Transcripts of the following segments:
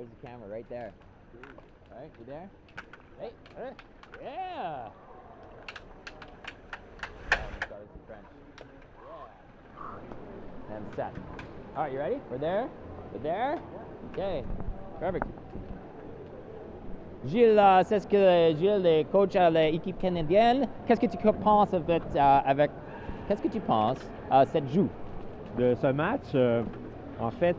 There's the camera right there. All right, you there? Hey, yeah. Start some French. Yeah. And set. All right, you ready? We're there? We're there? Okay, perfect. Gilles, c'est ce que Gilles est coach à l'équipe canadienne. Qu'est-ce que tu penses qu'est-ce que tu penses à cette joue? De ce match, en fait,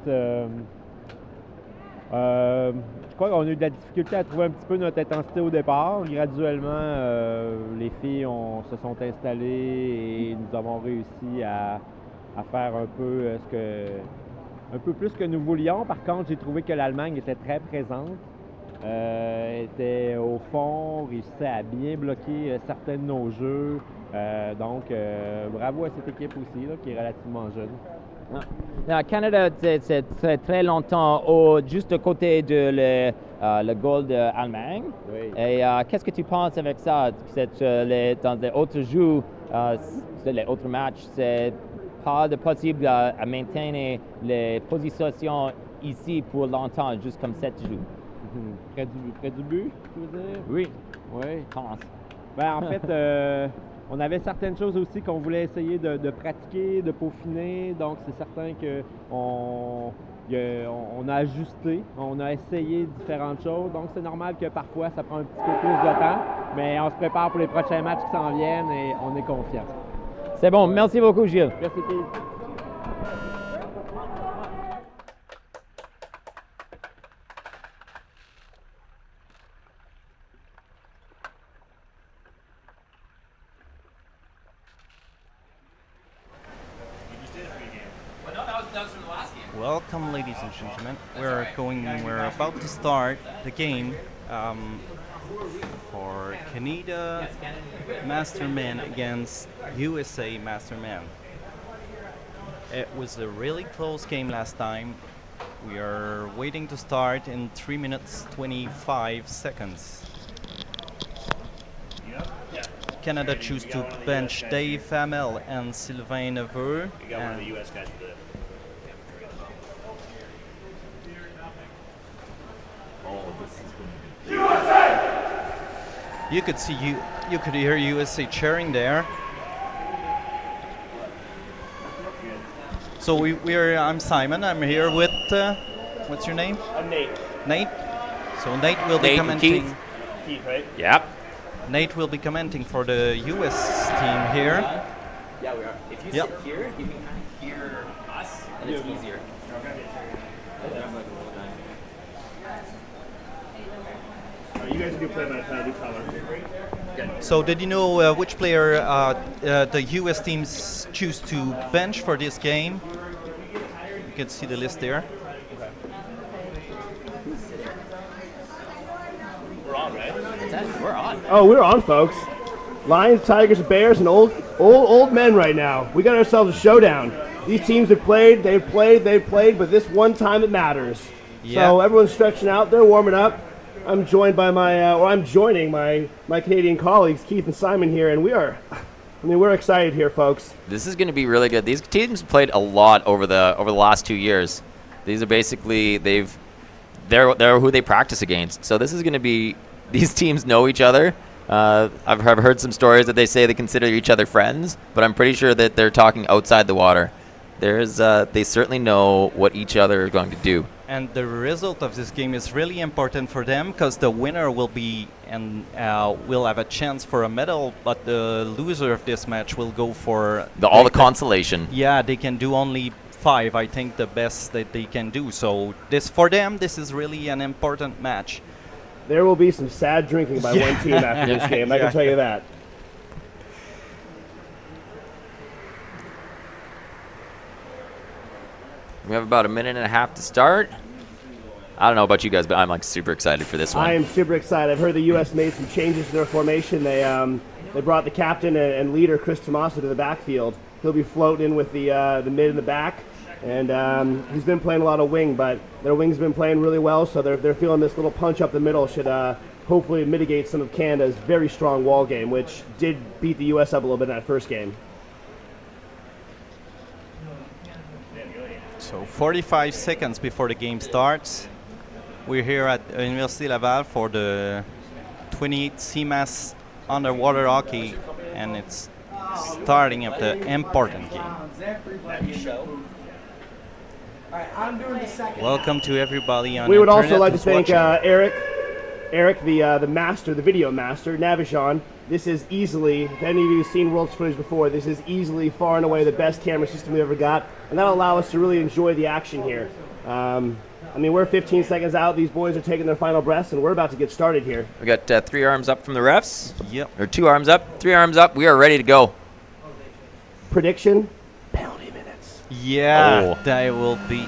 je crois qu'on a eu de la difficulté à trouver un petit peu notre intensité au départ. Graduellement, les filles se sont installées et nous avons réussi à faire un peu plus que nous voulions. Par contre, j'ai trouvé que l'Allemagne était très présente. Était au fond, réussissait à bien bloquer certains de nos jeux. Donc, bravo à cette équipe aussi, là, qui est relativement jeune. Canada, c'est très longtemps juste à côté de le goal d'Allemagne. Oui. Et qu'est-ce que tu penses avec ça? Dans les autres jeux, les autres matchs, c'est pas possible à maintenir les positions ici pour longtemps, juste comme cette jeu. Près du but, tu veux dire? Oui, Oui. je pense. Ben, en fait, on avait certaines choses aussi qu'on voulait essayer de pratiquer, de peaufiner. Donc, c'est certain qu'on a ajusté, on a essayé différentes choses. Donc, c'est normal que parfois, ça prend un petit peu plus de temps. Mais on se prépare pour les prochains matchs qui s'en viennent et on est confiant. C'est bon. Merci beaucoup, Gilles. Merci, Steve. Welcome, ladies and gentlemen. We're about to start the game for Canada Masterman against USA Masterman. It was a really close game last time. We are waiting to start in 3 minutes 25 seconds. Canada choose to bench Dave Hamel and Sylvain Neveu. We got one of the US guys for the You could see you could hear USA cheering there. So I'm Simon. I'm here with what's your name? I'm Nate. Nate. So Nate will be commenting. Keith, right? Yep. Nate will be commenting for the US team here. Yeah, we are. If you sit here, you can kind of hear us, and it's easier. You guys do play by penalty color. So did you know which player the US teams choose to bench for this game? You can see the list there. We're on, right? We're on. Oh, we're on, folks. Lions, Tigers, Bears, and old men right now. We got ourselves a showdown. These teams have played, they've played, but this one time it matters. Yeah. So everyone's stretching out, they're warming up. I'm joined by I'm joining my Canadian colleagues, Keith and Simon here, and we're excited here, folks. This is going to be really good. These teams played a lot over the last 2 years. These are basically they're who they practice against. So this is going to be, these teams know each other. I've heard some stories that they say they consider each other friends, but I'm pretty sure that they're talking outside the water. They certainly know what each other is going to do. And the result of this game is really important for them because the winner will be and will have a chance for a medal, but the loser of this match will go for All the consolation. Yeah, they can do only 5. I think the best that they can do. So for them, this is really an important match. There will be some sad drinking by one team after this game. I can tell you that. We have about a minute and a half to start. I don't know about you guys, but I'm super excited for this one. I am super excited. I've heard the U.S. made some changes to their formation. They brought the captain and leader, Chris Tomaso, to the backfield. He'll be floating in with the mid in the back. And he's been playing a lot of wing, but their wing's been playing really well, so they're feeling this little punch up the middle should hopefully mitigate some of Canada's very strong wall game, which did beat the U.S. up a little bit in that first game. So 45 seconds before the game starts. We're here at Université Laval for the 28th CMAS underwater hockey, and it's starting up the important game. Welcome to everybody on We would internet also like to who's thank watching. Eric, the master, the video master, Navision. This is easily, if any of you have seen World's footage before, this is easily far and away the best camera system we ever got, and that'll allow us to really enjoy the action here. I mean, we're 15 seconds out. These boys are taking their final breaths, and we're about to get started here. We got 3 arms up from the refs. Yep. Or 2 arms up, 3 arms up. We are ready to go. Prediction, penalty minutes. Yeah, Oh. there will be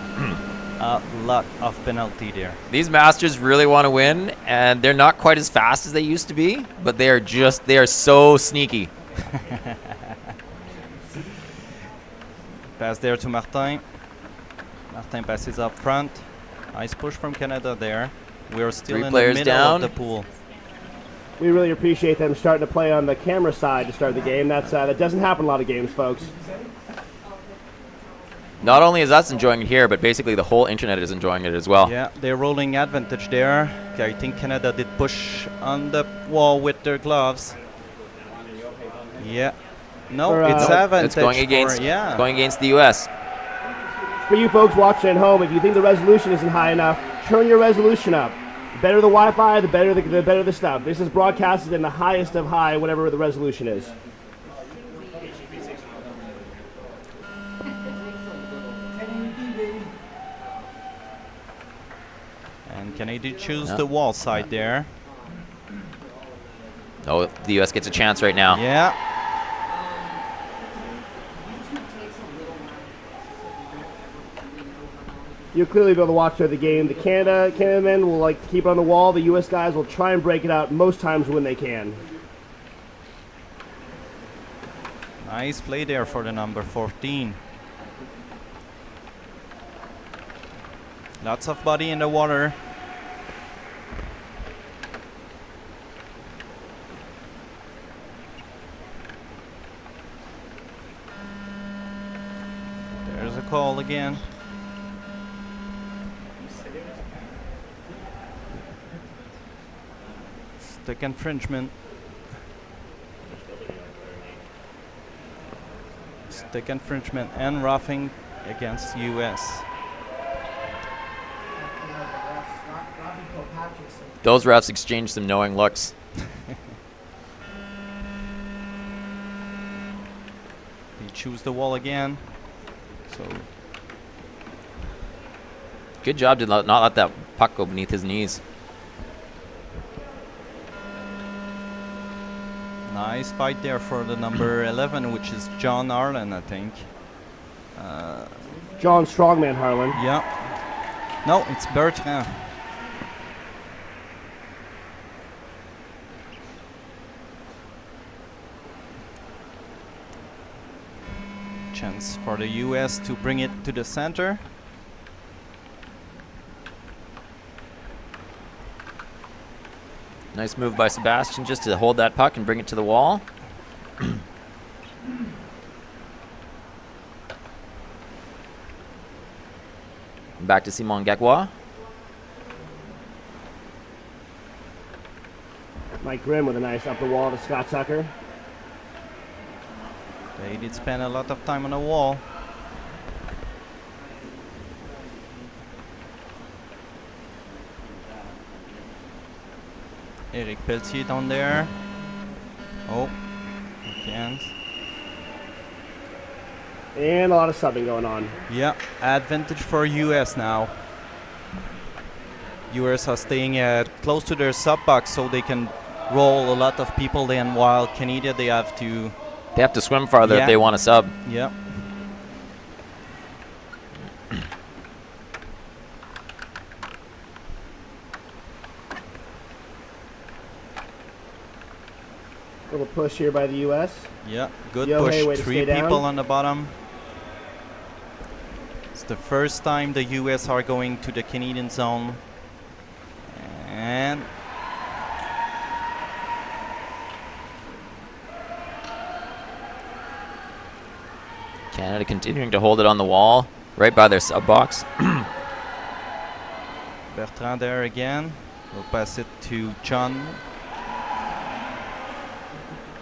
a lot of penalty there. These Masters really want to win, and they're not quite as fast as they used to be, but they are so sneaky. Pass there to Martin. Martin passes up front. Nice push from Canada there. We're still 3 in the players middle down. of the pool. We really appreciate them starting to play on the camera side to start the game. That doesn't happen in a lot of games, folks. Not only is us enjoying it here, but basically the whole internet is enjoying it as well. Yeah, they're rolling advantage there. I think Canada did push on the wall with their gloves. Yeah. No, For, it's no, advantage. It's going against yeah. going against the U.S. For you folks watching at home, if you think the resolution isn't high enough, turn your resolution up. The better the Wi-Fi, the better the stuff. This is broadcasted in the highest of high, whatever the resolution is. And Canada choose the wall side there. Oh, the U.S. gets a chance right now. Yeah. You'll clearly be able to watch through the game. The Canada men will like to keep it on the wall. The U.S. guys will try and break it out most times when they can. Nice play there for the number 14. Lots of body in the water. There's a call again. Stick infringement. Stick infringement and roughing against US. Those refs exchange some knowing looks. He choose the wall again. So Good job to not let that puck go beneath his knees. nice fight there for the number 11, which is John Arlen, I think. John Strongman Harlan. Yeah. No, it's Bertrand. Chance for the US to bring it to the center. Nice move by Sebastian just to hold that puck and bring it to the wall. Back to Simon Gagua. Mike Grimm with a nice up the wall to Scott Tucker. They did spend a lot of time on the wall. Eric Pelletier down there. Oh, again. And a lot of subbing going on. Yeah, advantage for US now. US are staying close to their sub box so they can roll a lot of people then, while Canada they have to. They have to swim farther Yeah. if they want to sub. Yeah. Little push here by the U.S. Yeah, good Yo, push. hey, way to 3 stay down. people on the bottom. It's the first time the US are going to the Canadian zone. And Canada continuing to hold it on the wall, right by their sub box. Bertrand there again. We'll pass it to John.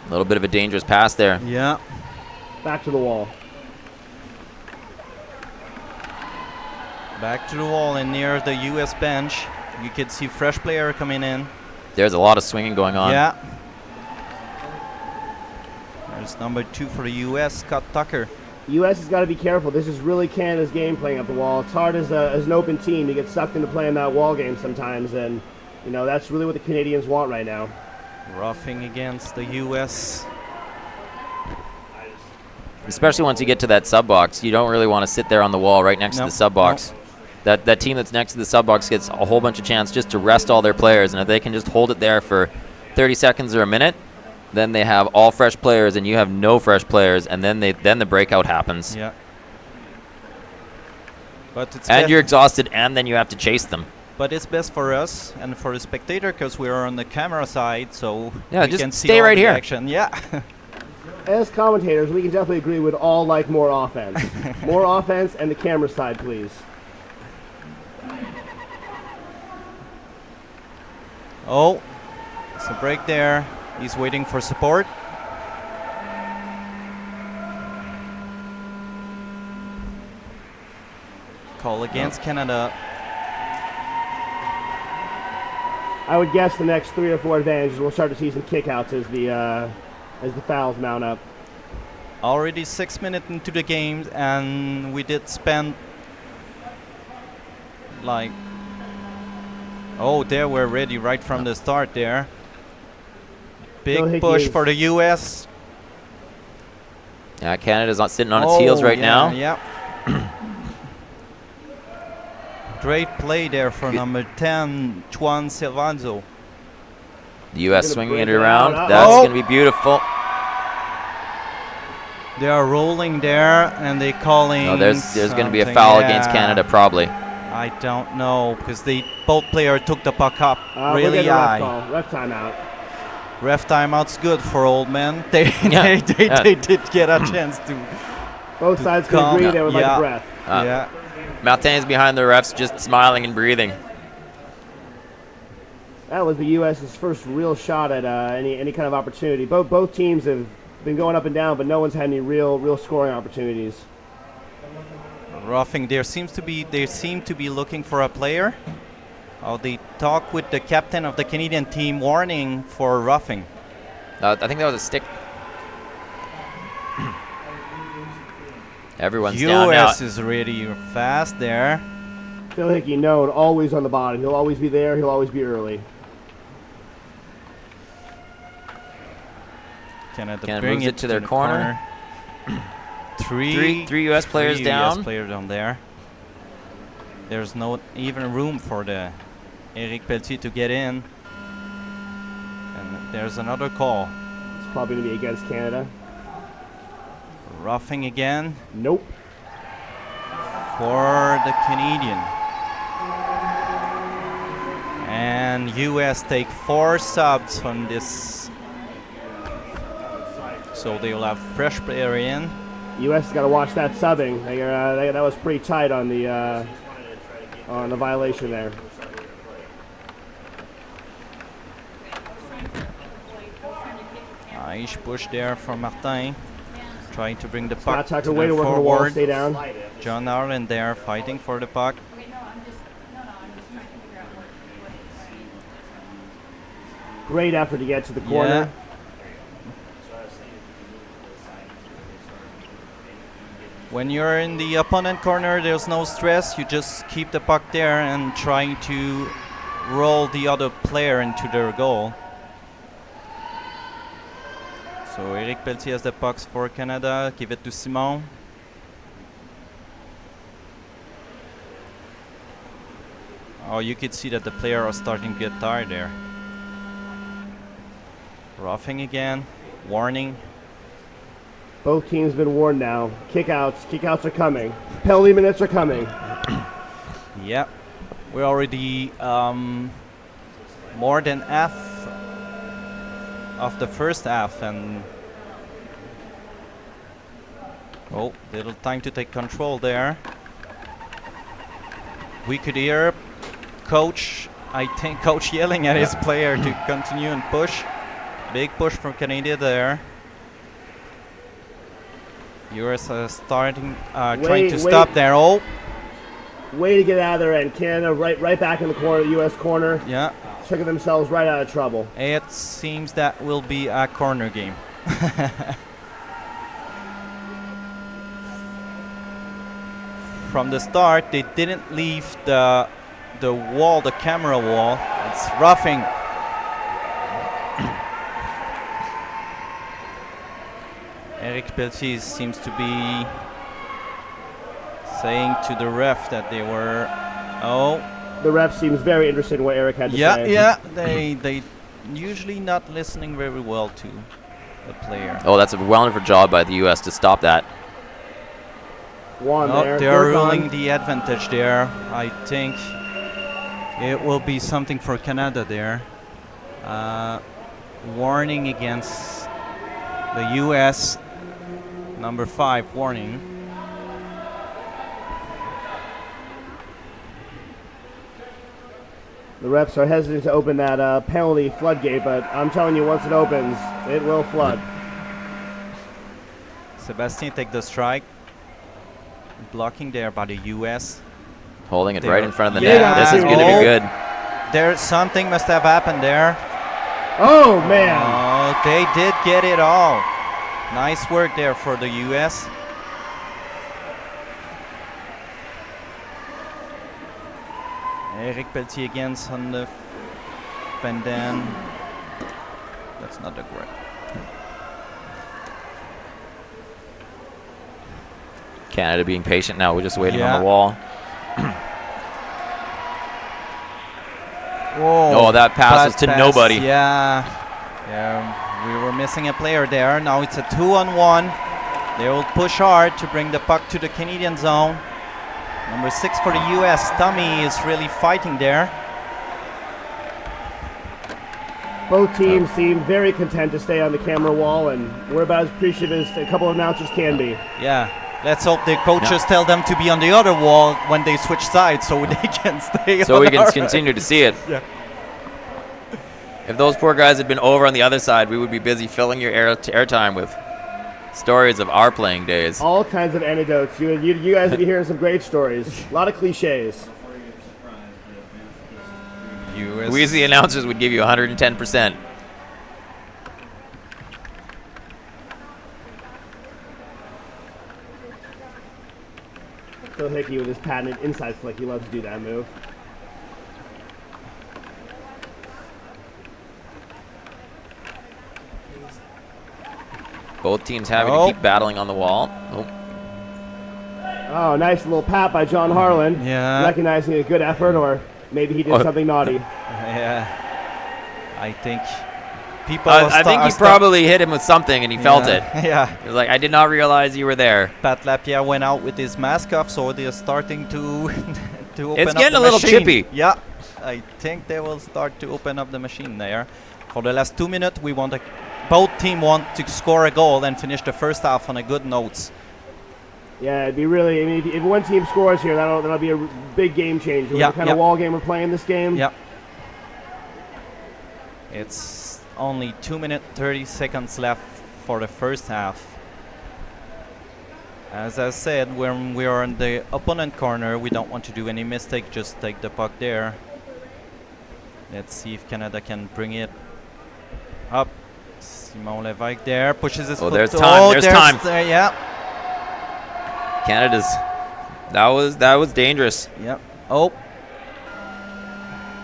A little bit of a dangerous pass there. Yeah. Back to the wall. Back to the wall and near the US bench. You could see fresh player coming in. There's a lot of swinging going on. Yeah. There's number 2 for the US, Scott Tucker. U.S. has got to be careful. This is really Canada's game playing up the wall. It's hard as an open team to get sucked into playing that wall game sometimes, and you know that's really what the Canadians want right now. Roughing against the US. Especially once you get to that sub box, you don't really want to sit there on the wall right next to the sub box. That team that's next to the sub box gets a whole bunch of chance just to rest all their players, and if they can just hold it there for 30 seconds or a minute, then they have all fresh players and you have no fresh players, and then the breakout happens. Yeah. But it's and you're exhausted, and then you have to chase them. But it's best for us and for the spectator because we are on the camera side, so yeah, we just can see stay all right the here. action. Yeah. As commentators, we can definitely agree we'd all like more offense. More offense and the camera side, please. Oh, it's a break there. He's waiting for support. Call against Canada. I would guess the next 3 or 4 advantages we'll start to see some kickouts as the fouls mount up. Already 6 minutes into the game, and we did spend like... Oh, there we're ready right from the start there. Big push for the US. Yeah, Canada's not sitting on its heels right now. Yeah. Great play there for number 10, Juan Silvanzo. The U.S. swinging it around. That's going to be beautiful. They are rolling there, and they calling. No, there's going to be a foul against Canada, probably. I don't know, because both players took the puck up really high. Ref timeout. Ref timeout's good for old men. They did get a chance to. Both sides can agree they would like a breath. Yeah. Martin's behind the refs, just smiling and breathing. That was the U.S.'s first real shot at any kind of opportunity. Both teams have been going up and down, but no one's had any real scoring opportunities. Roughing. They seem to be looking for a player. Oh, they talk with the captain of the Canadian team, warning for roughing. I think that was a stick. Everyone's down now. U.S. is really fast there. Phil Hickey known, always on the bottom. He'll always be there. He'll always be early. Canada moves it to their corner. Three U.S. players down. U.S. players down there. There's no even room for the Eric Pelletier to get in. And there's another call. It's probably going to be against Canada. Roughing again. Nope. For the Canadian. And U.S. take 4 subs from this. So they will have fresh player in. U.S. has got to watch that subbing. That was pretty tight on the violation there. Nice push there from Martin. Trying to bring the puck Tucker way to work on the wall, stay down. John Arlen there fighting for the puck. Great effort to get to the corner. Yeah. When you're in the opponent corner, there's no stress. You just keep the puck there and trying to roll the other player into their goal. So Eric Pelletier has the pucks for Canada. Give it to Simon. Oh, you could see that the player are starting to get tired there. Roughing again. Warning. Both teams have been warned now. Kickouts are coming. Penalty minutes are coming. Yep. We're already more than half of the first half, and little time to take control there. We could hear coach, I think coach yelling at his player to continue and push. Big push from Canada there. US starting, trying to stop there. Oh, way to get out of there, and Canada right back in the corner, the U.S. corner. yeah. Took themselves right out of trouble. It seems that will be a corner game. From the start, they didn't leave the wall, the camera wall. It's roughing. Eric Pelletier seems to be saying to the ref that they were. Oh. The ref seems very interested in what Eric had to say. Yeah. They usually not listening very well to the player. Oh, that's a wonderful job by the U.S. to stop that. One there. They are ruling the advantage there. I think it will be something for Canada there. Warning against the U.S. Number 5 warning. The refs are hesitant to open that penalty floodgate, but I'm telling you, once it opens, it will flood. Sebastien take the strike. Blocking there by the U.S. Holding it There. right in front of the Yeah. net. This is going to Oh. be good. There, something must have happened there. Oh, man. Oh, they did get it all. Nice work there for the U.S. Eric Pelletier against on the and then that's not the correct. Canada being patient now. We're just waiting Yeah. on the wall. Whoa. Oh, that passes to nobody. Yeah. We were missing a player there. Now it's a 2-on-1. They will push hard to bring the puck to the Canadian zone. Number 6 for the U.S. Tommy is really fighting there. Both teams seem very content to stay on the camera wall, and we're about as appreciative as a couple of announcers can be. Yeah. Let's hope the coaches tell them to be on the other wall when they switch sides so they can stay So on we can our- continue to see it. Yeah. If those poor guys had been over on the other side, we would be busy filling your airtime with stories of our playing days. All kinds of anecdotes. You guys will be hearing some great stories. A lot of cliches. US. We as the announcers would give you 110%. Phil Hickey with his patented inside flick. He loves to do that move. Both teams having Oh. to keep battling on the wall. Oh. Oh, nice little pat by John Harlan. Yeah. Recognizing a good effort, or maybe he did Oh. something naughty. Yeah. I think people. I think he probably hit him with something and he felt it. Yeah. He was like, I did not realize you were there. Pat Lapierre went out with his mask off, so they're starting to to open It's up getting the a little machine. chippy. Yeah, I think they will start to open up the machine there. For the last 2 minutes, we want both teams want to score a goal and finish the first half on a good note. Yeah, it'd be really. I mean, if one team scores here, that'll be a big game changer. Yeah, What kind yeah. of wall game we're playing this game? Yeah. It's only 2 minutes 30 seconds left for the first half. As I said, when we are in the opponent corner, we don't want to do any mistake, just take the puck there. Let's see if Canada can bring it up. Simon Levesque there, pushes his foot. there's time, there's time. Yeah, Canada's, that was dangerous. yeah. Oh.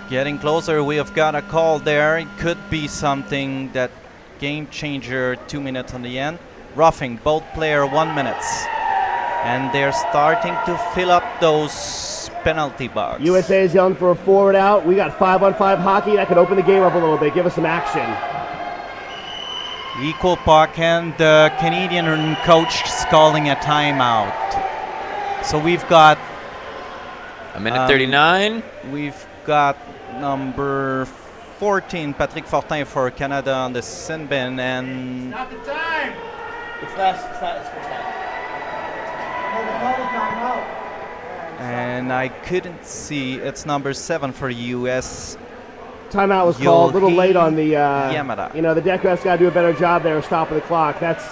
Getting closer, we have got a call there. It could be something that game changer, 2 minutes on the end. Roughing, both player 1 minute. And they're starting to fill up those penalty box. USA is yelling for a forward out. We got 5-on-5 hockey. That could open the game up a little bit. Give us some action. Equal puck, and the Canadian coach is calling a timeout. So we've got A minute 39. We've got number 14, Patrick Fortin for Canada on the sin bin, and Not the time. It's first half. And I couldn't see. It's number 7 for U.S. Timeout was called a little late on the. Yamada. The deck refs got to do a better job there of stopping the clock. That's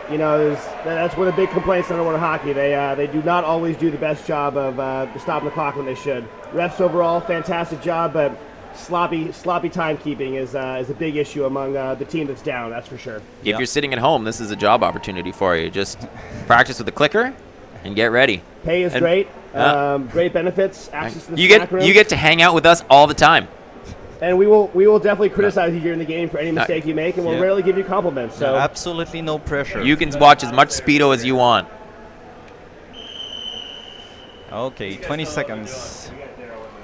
that's one of the big complaints in underwater hockey. They do not always do the best job of stopping the clock when they should. Refs overall, fantastic job, but sloppy timekeeping is a big issue among the team that's down. That's for sure. If you're sitting at home, this is a job opportunity for you. Just practice with the clicker and get ready. Pay is great. Great benefits. Access to the snack room. You get to hang out with us all the time. And we will definitely criticize you during the game for any mistake you make, and we'll rarely give you compliments. So absolutely no pressure. You can watch as much Speedo as you want. Okay, 20 seconds.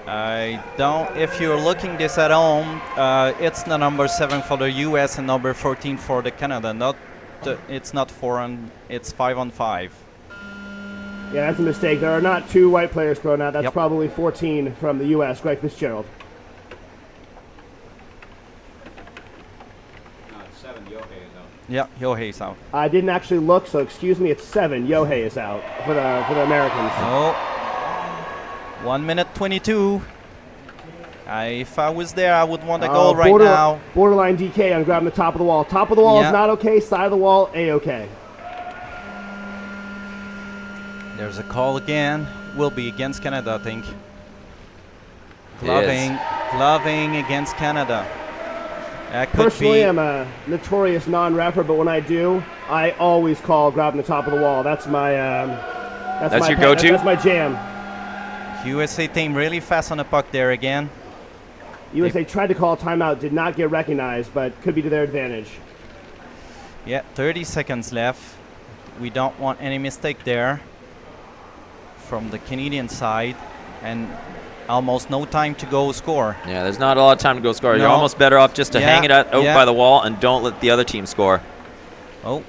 If you're looking this at home, it's the number 7 for the US and number 14 for the Canada. It's not 4 on, it's 5 on 5. Yeah, that's a mistake. There are not 2 white players thrown out. That's probably 14 from the US, Greg Fitzgerald. Yeah, Yohei's out. I didn't actually look, so excuse me. It's 7. Yohei is out for the Americans. Oh, 1 minute 22. If I was there, I would want a goal right now. Borderline DK on grabbing the top of the wall. Top of the wall is not okay. Side of the wall, A-okay. There's a call again. Will be against Canada, I think. Gloving against Canada. Personally, I'm a notorious non-reffer, but when I do, I always call grabbing the top of the wall. That's my that's your go-to? That's my jam. USA team really fast on the puck there again. USA tried to call a timeout, did not get recognized, but could be to their advantage. Yeah, 30 seconds left. We don't want any mistake there from the Canadian side, and almost no time to go score. Yeah, there's not a lot of time to go score. No. You're almost better off just to hang it out by the wall and don't let the other team score. Oh.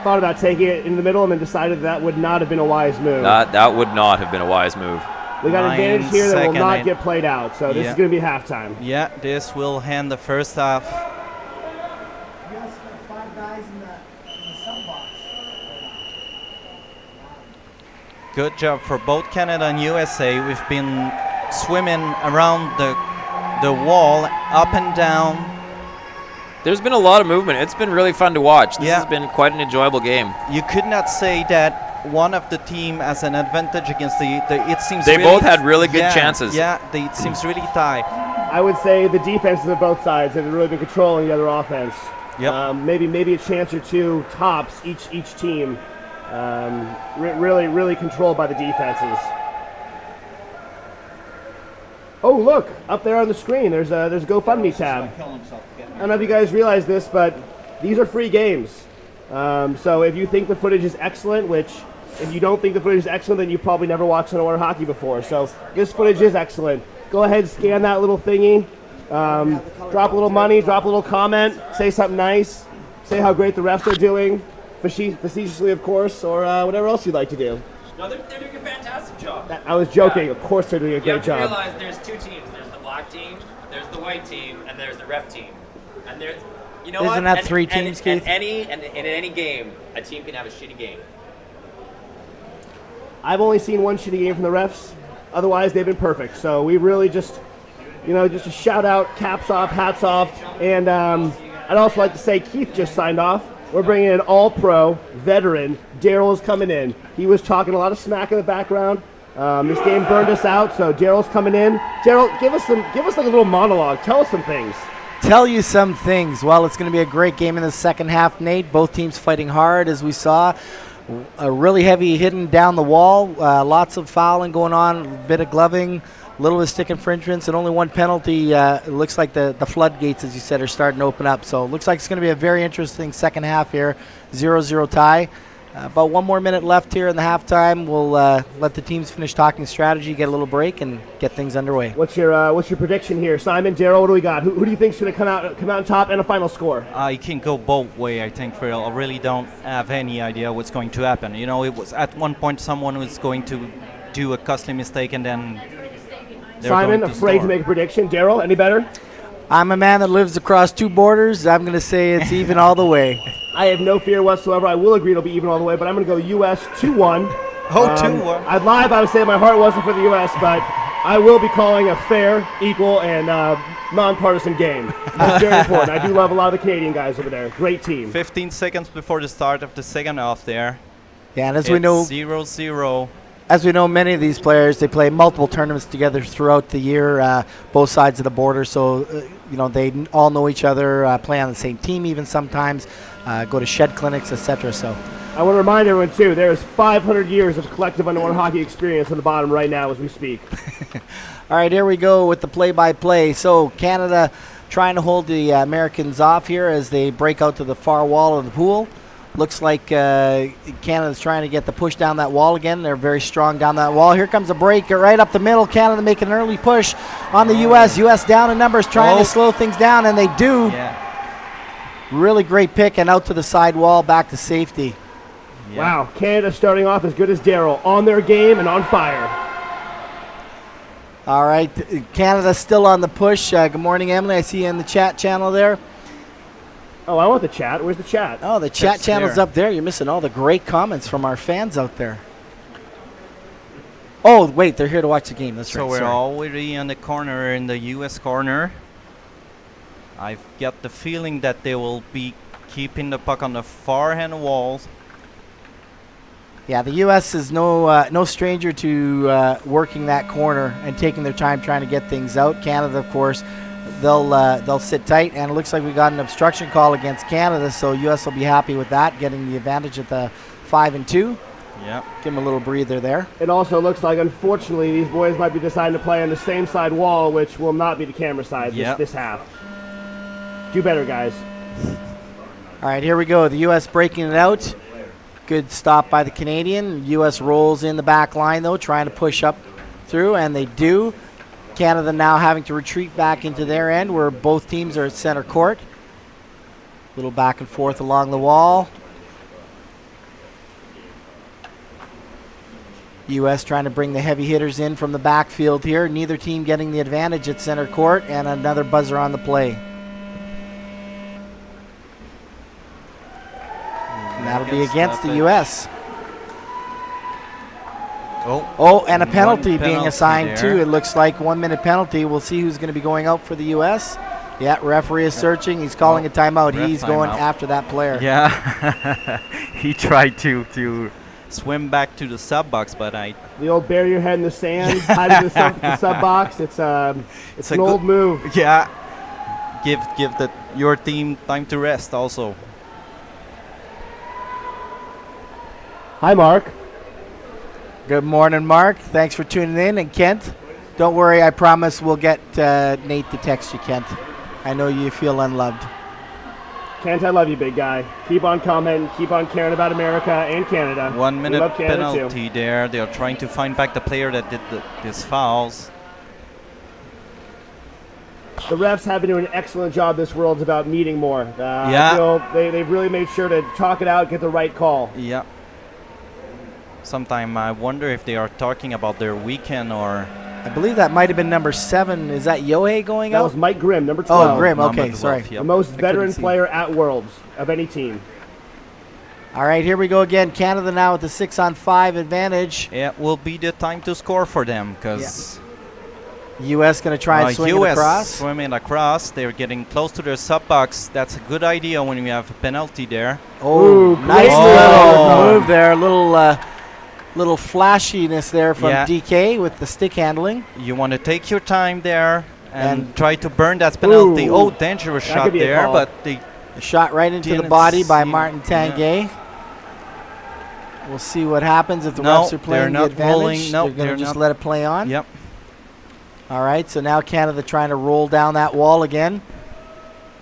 Thought about taking it in the middle and then decided that would not have been a wise move. That would not have been a wise move. We got an advantage here that will not get played out, so this is going to be halftime. Yeah, this will end the first half. You guys got 5 guys in the sub box. Good job for both Canada and USA. We've been swimming around the wall, up and down. There's been a lot of movement. It's been really fun to watch. This has been quite an enjoyable game. You could not say that one of the team has an advantage against it seems they really both had really good chances. Yeah, it seems really tight. I would say the defenses of both sides have really been controlling the other offense. Yep. Maybe a chance or two tops each team. Really controlled by the defenses. Oh, look, up there on the screen, there's a GoFundMe tab. I don't know if you guys realize this, but these are free games. So if you think the footage is excellent, which if you don't think the footage is excellent, then you probably never watched underwater hockey before. So this footage is excellent. Go ahead, scan that little thingy, drop a little money, drop a little comment, say something nice, say how great the refs are doing, facetiously, of course, or whatever else you'd like to do. No, they're doing a fantastic job. I was joking. Of course they're doing a great job. You have to realize there's 2 teams. There's the black team, there's the white team, and there's the ref team. And there's, you know Isn't that 3 teams, Keith? In any game, a team can have a shitty game. I've only seen one shitty game from the refs. Otherwise, they've been perfect. So we really just a shout out, caps off, hats off. And I'd also like to say Keith just signed off. We're bringing in all-pro, veteran. Daryl's coming in. He was talking a lot of smack in the background. This game burned us out, so Daryl's coming in. Daryl, give us like a little monologue. Tell us some things. Tell you some things. Well, it's going to be a great game in the second half, Nate. Both teams fighting hard, as we saw. A really heavy hitting down the wall. Lots of fouling going on, a bit of gloving, a little bit of stick infringements, and only one penalty. It looks like the floodgates, as you said, are starting to open up. So it looks like it's going to be a very interesting second half here. 0-0 tie. About 1 more minute left here in the halftime. We'll let the teams finish talking strategy, get a little break, and get things underway. What's your prediction here, Simon? Daryl, what do we got? Who do you think's going to come out on top and a final score? It can go both ways, I think, Phil. I really don't have any idea what's going to happen. You know, it was at one point someone was going to do a costly mistake, and then Simon, afraid to make a prediction. Daryl, any better? I'm a man that lives across 2 borders. I'm going to say it's even all the way. I have no fear whatsoever. I will agree it'll be even all the way, but I'm going to go U.S. 2-1. Oh, 2-1. I'd lie if I would say my heart wasn't for the U.S., but I will be calling a fair, equal, and nonpartisan game. That's very important. I do love a lot of the Canadian guys over there. Great team. 15 seconds before the start of the second half there. Yeah, and as we know, 0-0. as we know, many of these players, they play multiple tournaments together throughout the year, both sides of the border. So, they all know each other, play on the same team even sometimes, go to shed clinics, etc. So, I want to remind everyone, too, there's 500 years of collective underwater hockey experience on the bottom right now as we speak. all right, here we go with the play-by-play. So, Canada trying to hold the Americans off here as they break out to the far wall of the pool. Looks like Canada's trying to get the push down that wall again. They're very strong down that wall. Here comes a break right up the middle. Canada making an early push on the U.S. U.S. down in numbers, trying to slow things down, and they do. Yeah. Really great pick, and out to the side wall, back to safety. Yeah. Wow, Canada starting off as good as Daryl, on their game and on fire. All right, Canada still on the push. Good morning, Emily. I see you in the chat channel there. Oh, I want the chat. Where's the chat? Oh, the chat It's channel's there. up there. You're missing all the great comments from our fans out there. Oh, wait, they're here to watch the game. That's So right. we're sorry. already in the corner, in the U.S. corner. I've got the feeling that they will be keeping the puck on the far hand wall. Yeah, the U.S. is no stranger to working that corner and taking their time trying to get things out. Canada, of course, they'll sit tight, and it looks like we got an obstruction call against Canada, so U.S. will be happy with that, getting the advantage at the 5-2. Yeah. Give them a little breather there. It also looks like, unfortunately, these boys might be deciding to play on the same side wall, which will not be the camera side this half. Do better, guys. All right, here we go. The U.S. breaking it out. Good stop by the Canadian. U.S. rolls in the back line, though, trying to push up through, and they do. Canada now having to retreat back into their end where both teams are at center court. Little back and forth along the wall. U.S. trying to bring the heavy hitters in from the backfield here. Neither team getting the advantage at center court, and another buzzer on the play. And that'll be against the U.S. Oh, and a penalty being assigned too. It looks like 1 minute penalty. We'll see who's going to be going out for the U.S. Yeah, referee is searching. He's calling a timeout. He's going after that player. Yeah. He tried to swim back to the sub box, but The old bury your head in the sand, hide in the sub box. It's an old move. Yeah. Give your team time to rest also. Hi, Mark. Good morning, Mark. Thanks for tuning in. And Kent, don't worry. I promise we'll get Nate to text you, Kent. I know you feel unloved. Kent, I love you, big guy. Keep on commenting. Keep on caring about America and Canada. 1 We minute love Canada penalty there. They are trying to find back the player that did these fouls. The refs have been doing an excellent job. This World's about meeting more. Yeah. I feel they've really made sure to talk it out, get the right call. Yeah. Sometimes I wonder if they are talking about their weekend or... I believe that might have been number 7. Is that Yohei going That out? was Mike Grimm, number 12. Oh, Grimm. Number Okay, 12, sorry. yep. The most veteran see. player at Worlds of any team. All right, here we go again. Canada now with the 6-on-5 advantage. It will be the time to score for them because... U.S. going to try and swing it US across. swimming across. They're getting close to their sub box. That's a good idea when we have a penalty there. Oh, Ooh, nice oh. little move there. Little flashiness there from Yeah. DK with the stick handling. You want to take your time there and And- try to burn that penalty. Ooh. Oh, dangerous That shot could be a there, call. but they A shot right into the Didn't body by see- Martin Tanguay. We'll see what happens if the No, refs are they're playing the not advantage. rolling. No, they're going they're to just not. let it play on. Yep. All right, so now Canada trying to roll down that wall again.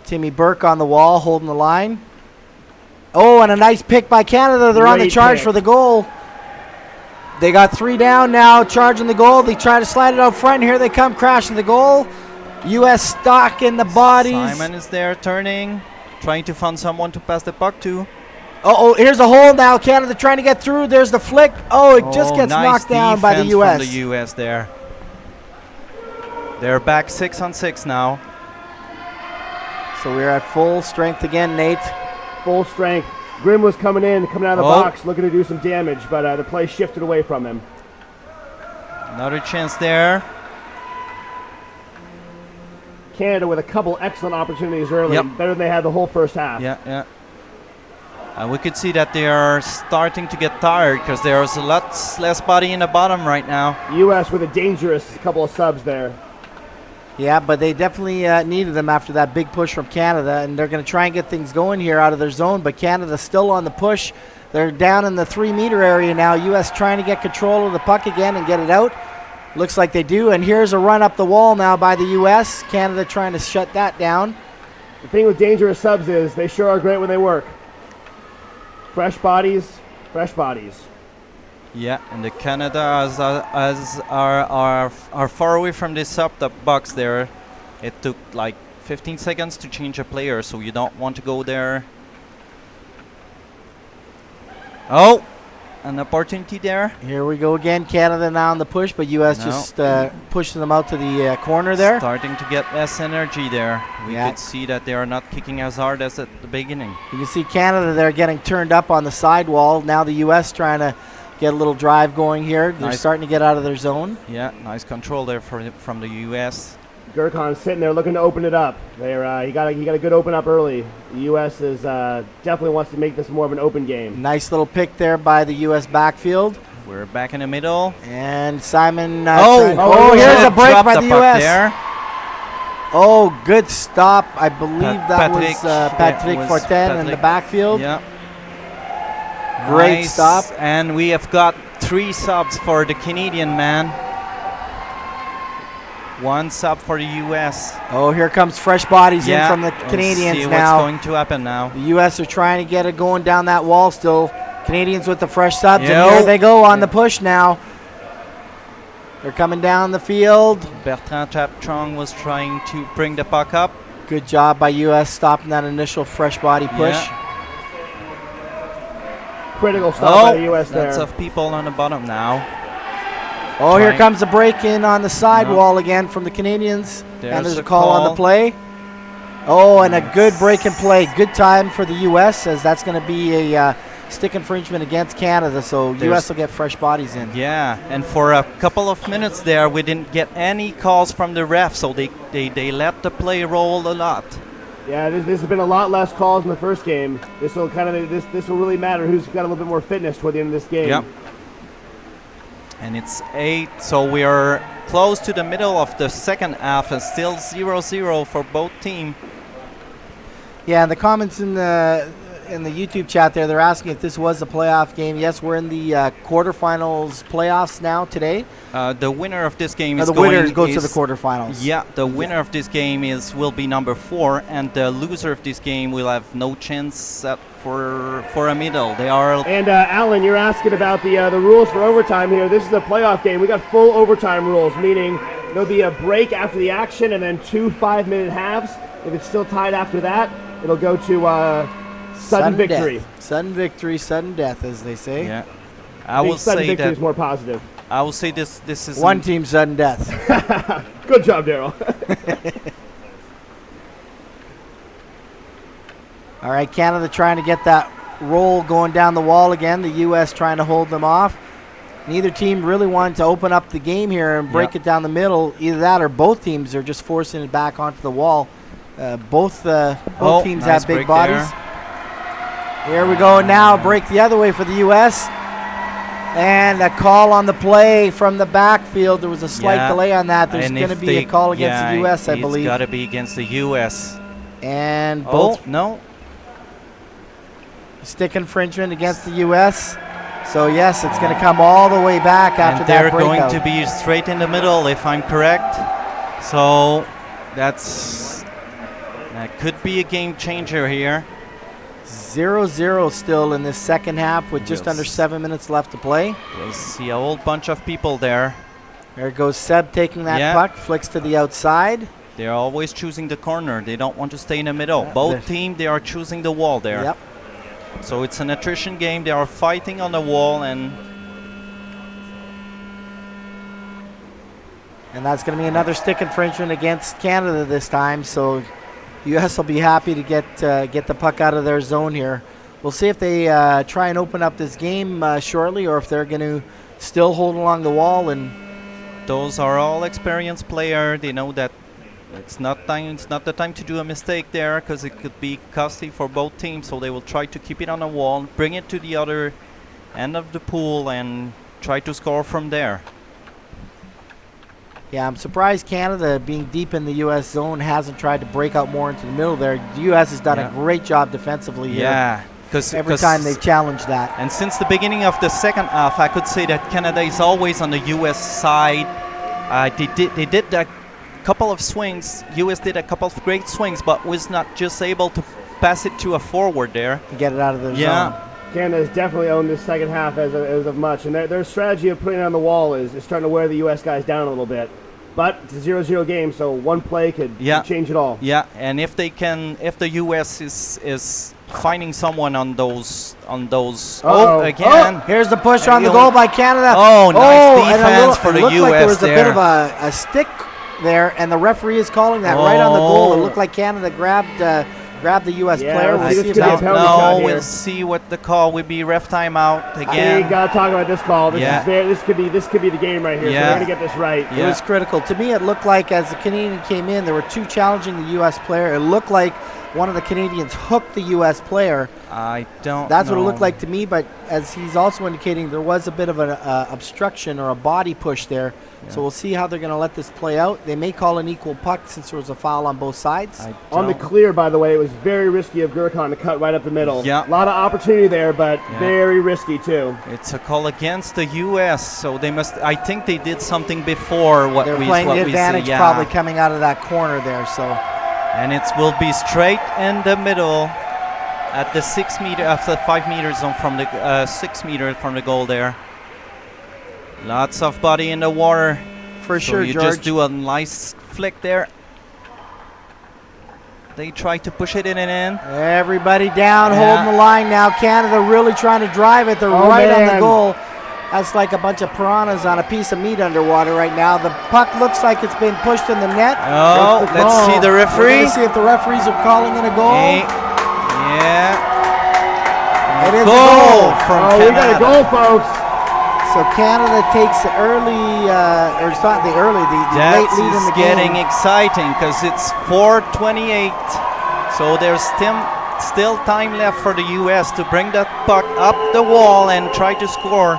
Timmy Burke on the wall, holding the line. Oh, and a nice pick by Canada. They're on the Great charge pick. for the goal. They got 3 down now, charging the goal. They try to slide it out front. Here they come, crashing the goal. U.S. stock in the bodies. Simon is there turning, trying to find someone to pass the puck to. Oh, here's a hole now. Canada trying to get through. There's the flick. Oh, it just gets nice knocked down by the defense U.S. From the U.S. there. They're back 6-on-6 now. So we're at full strength again, Nate. Full strength. Grimm was coming out of the Oh. box, looking to do some damage, but the play shifted away from him. Another chance there. Canada with a couple excellent opportunities early, Yep. better than they had the whole first half. Yeah, yeah. We could see that they are starting to get tired because there's a lot less body in the bottom right now. U.S. with a dangerous couple of subs there. Yeah, but they definitely needed them after that big push from Canada, and they're going to try and get things going here out of their zone, but Canada's still on the push. They're down in the 3-meter area now. U.S. trying to get control of the puck again and get it out. Looks like they do, and here's a run up the wall now by the U.S. Canada trying to shut that down. The thing with dangerous subs is they sure are great when they work. Fresh bodies, fresh bodies. Yeah, and the Canada are far away from this up the box there. It took like 15 seconds to change a player, so you don't want to go there. Oh, an opportunity there. Here we go again. Canada now on the push, but U.S. No. just pushing them out to the corner there. Starting to get less energy there. We Yeah. could see that they are not kicking as hard as at the beginning. You can see Canada there getting turned up on the sidewall. Now the U.S. trying to get a little drive going here. They're Nice. starting to get out of their zone. Yeah, nice control there from the U.S. Gurkhan's sitting there looking to open it up. He got a good open up early. The U.S. is definitely wants to make this more of an open game. Nice little pick there by the U.S. backfield. We're back in the middle. And Simon. Oh, here's a break dropped by the the puck U.S. there. Oh, good stop. I believe that was Patrick was Fortin in the Patrick. backfield. Yeah. Great Nice. stop. And we have got 3 subs for the Canadian man. 1 sub for the U.S. Oh, here comes fresh bodies in from the We'll Canadians see now. what's going to happen now. The U.S. are trying to get it going down that wall still. Canadians with the fresh subs, Yo. and here they go on the push now. They're coming down the field. Bertrand Chaptrong was trying to bring the puck up. Good job by U.S. stopping that initial fresh body push. Yeah. Critical stop by the U.S. lots there. of people on the bottom now. Oh, here Trying- comes a break in on the sidewall again from the Canadians. And there's a call on the call. play. Oh, and a good break and play. Good time for the U.S. as that's going to be a stick infringement against Canada. So U.S. will get fresh bodies in. Yeah, and for a couple of minutes there, we didn't get any calls from the ref, so they let the play roll a lot. Yeah, this has been a lot less calls in the first game. This will this will really matter who's got a little bit more fitness toward the end of this game. Yep. And it's 8, so we are close to the middle of the second half and still 0-0 for both teams. Yeah, and the comments in the YouTube chat there, they're asking if this was a playoff game. Yes, we're in the quarterfinals playoffs now today. The winner of this game The is winner going goes to the is- quarterfinals. Yeah, the winner of this game will be number 4, and the loser of this game will have no chance for a medal. They are And Alan, you're asking about the rules for overtime here. This is a playoff game. We got full overtime rules, meaning there'll be a break after the action and then 2 5-minute halves. If it's still tied after that, it'll go to sudden victory. Death. Sudden victory, sudden death, as they say. Yeah, I think sudden victory is more positive. I will say this is One team, sudden death. Good job, Daryl. All right, Canada trying to get that roll going down the wall again. The U.S. trying to hold them off. Neither team really wanted to open up the game here and break it down the middle. Either that or both teams are just forcing it back onto the wall. Both teams nice have big break bodies. there. Here we go now. Break the other way for the U.S. And a call on the play from the backfield. There was a slight delay on that. There's And going to if be a call against the U.S., I believe. It's got to be against the U.S. And both no. stick infringement against the U.S. So yes, it's going to come all the way back after And that they're breakout. going to be straight in the middle, if I'm correct. So that could be a game changer here. 0-0 still in this second half with just Yes. under 7 minutes left to play. We'll see a whole bunch of people there. There goes Seb taking that Yeah. puck, flicks to the outside. They're always choosing the corner. They don't want to stay in the middle. Both teams, they are choosing the wall there. Yep. So it's an attrition game. They are fighting on the wall, and that's going to be another stick infringement against Canada this time. So U.S. will be happy to get the puck out of their zone here. we'll see if they try and open up this game shortly, or if they're going to still hold along the wall. And those are all experienced players. They know that it's not the time to do a mistake there, because it could be costly for both teams. So they will try to keep it on the wall, bring it to the other end of the pool, and try to score from there. yeah, I'm surprised Canada, being deep in the U.S. zone, hasn't tried to break out more into the middle there. The U.S. has done a great job defensively here. Yeah, because Every time they've challenged that. And since the beginning of the second half, I could say that Canada is always on the U.S. side. They did a couple of swings. U.S. did a couple of great swings, but was not just able to pass it to a forward there. Get it out of the zone. Canada has definitely owned this second half as of much, and their strategy of putting it on the wall is starting to wear the U.S. guys down a little bit. But it's a 0-0 game, so one play could change it all. Yeah, and if the U.S. is finding someone on those, again. Here's the push on the goal by Canada. Oh, nice and defense for the It looked U.S. like there was a bit there. of a stick there, and the referee is calling that right on the goal. It looked like Canada grabbed the U.S. player. We'll see if we'll see what the call would be. Ref timeout again. We gotta talk about this call. This could be the game right here. So we're gonna get this right. It was critical. To me, it looked like as the Canadian came in, there were two challenging the U.S. player. It looked like one of the Canadians hooked the U.S. player. That's what it looked like to me, but as he's also indicating, there was a bit of an obstruction or a body push there. So we'll see how they're going to let this play out. They may call an equal puck since there was a foul on both sides. On the clear, by the way, it was very risky of Gurkhan to cut right up the middle. Yeah. A lot of opportunity there, but very risky too. It's a call against the U.S., so they must. I think they did something before what They're we playing what the we advantage see. probably coming out of that corner there. So. And it will be straight in the middle at the 6 meter, after 5 meters on from the 6 meter from the goal there. Lots of body in the water. For sure, you George. just do a nice flick there. They try to push it in and in. Everybody down, holding the line now. Canada really trying to drive it. They're right on the goal. That's like a bunch of piranhas on a piece of meat underwater right now. The puck looks like it's been pushed in the net. Oh, let's see the referee. Let's see if the referees are calling in a goal. Yeah. It is a goal from Canada. We got a goal, folks. So Canada takes the early, or it's not the early, the late lead in the game. That's getting exciting because it's 4:28. So there's still time left for the U.S. to bring that puck up the wall and try to score.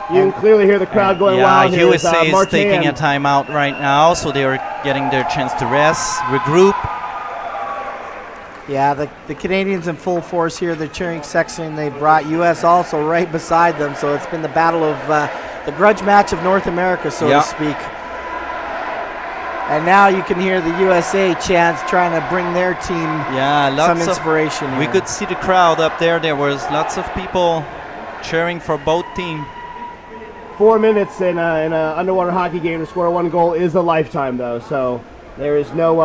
You can clearly hear the crowd going wild here. USA is taking a timeout right now, so they are getting their chance to rest, regroup. Yeah, the Canadians in full force here. They're cheering sexy, they brought U.S. also right beside them. So it's been the battle of the grudge match of North America, so to speak. And now you can hear the USA chants trying to bring their team some inspiration. We could see the crowd up there. There was lots of people cheering for both teams. 4 minutes in an underwater hockey game to score one goal is a lifetime, though. So there is no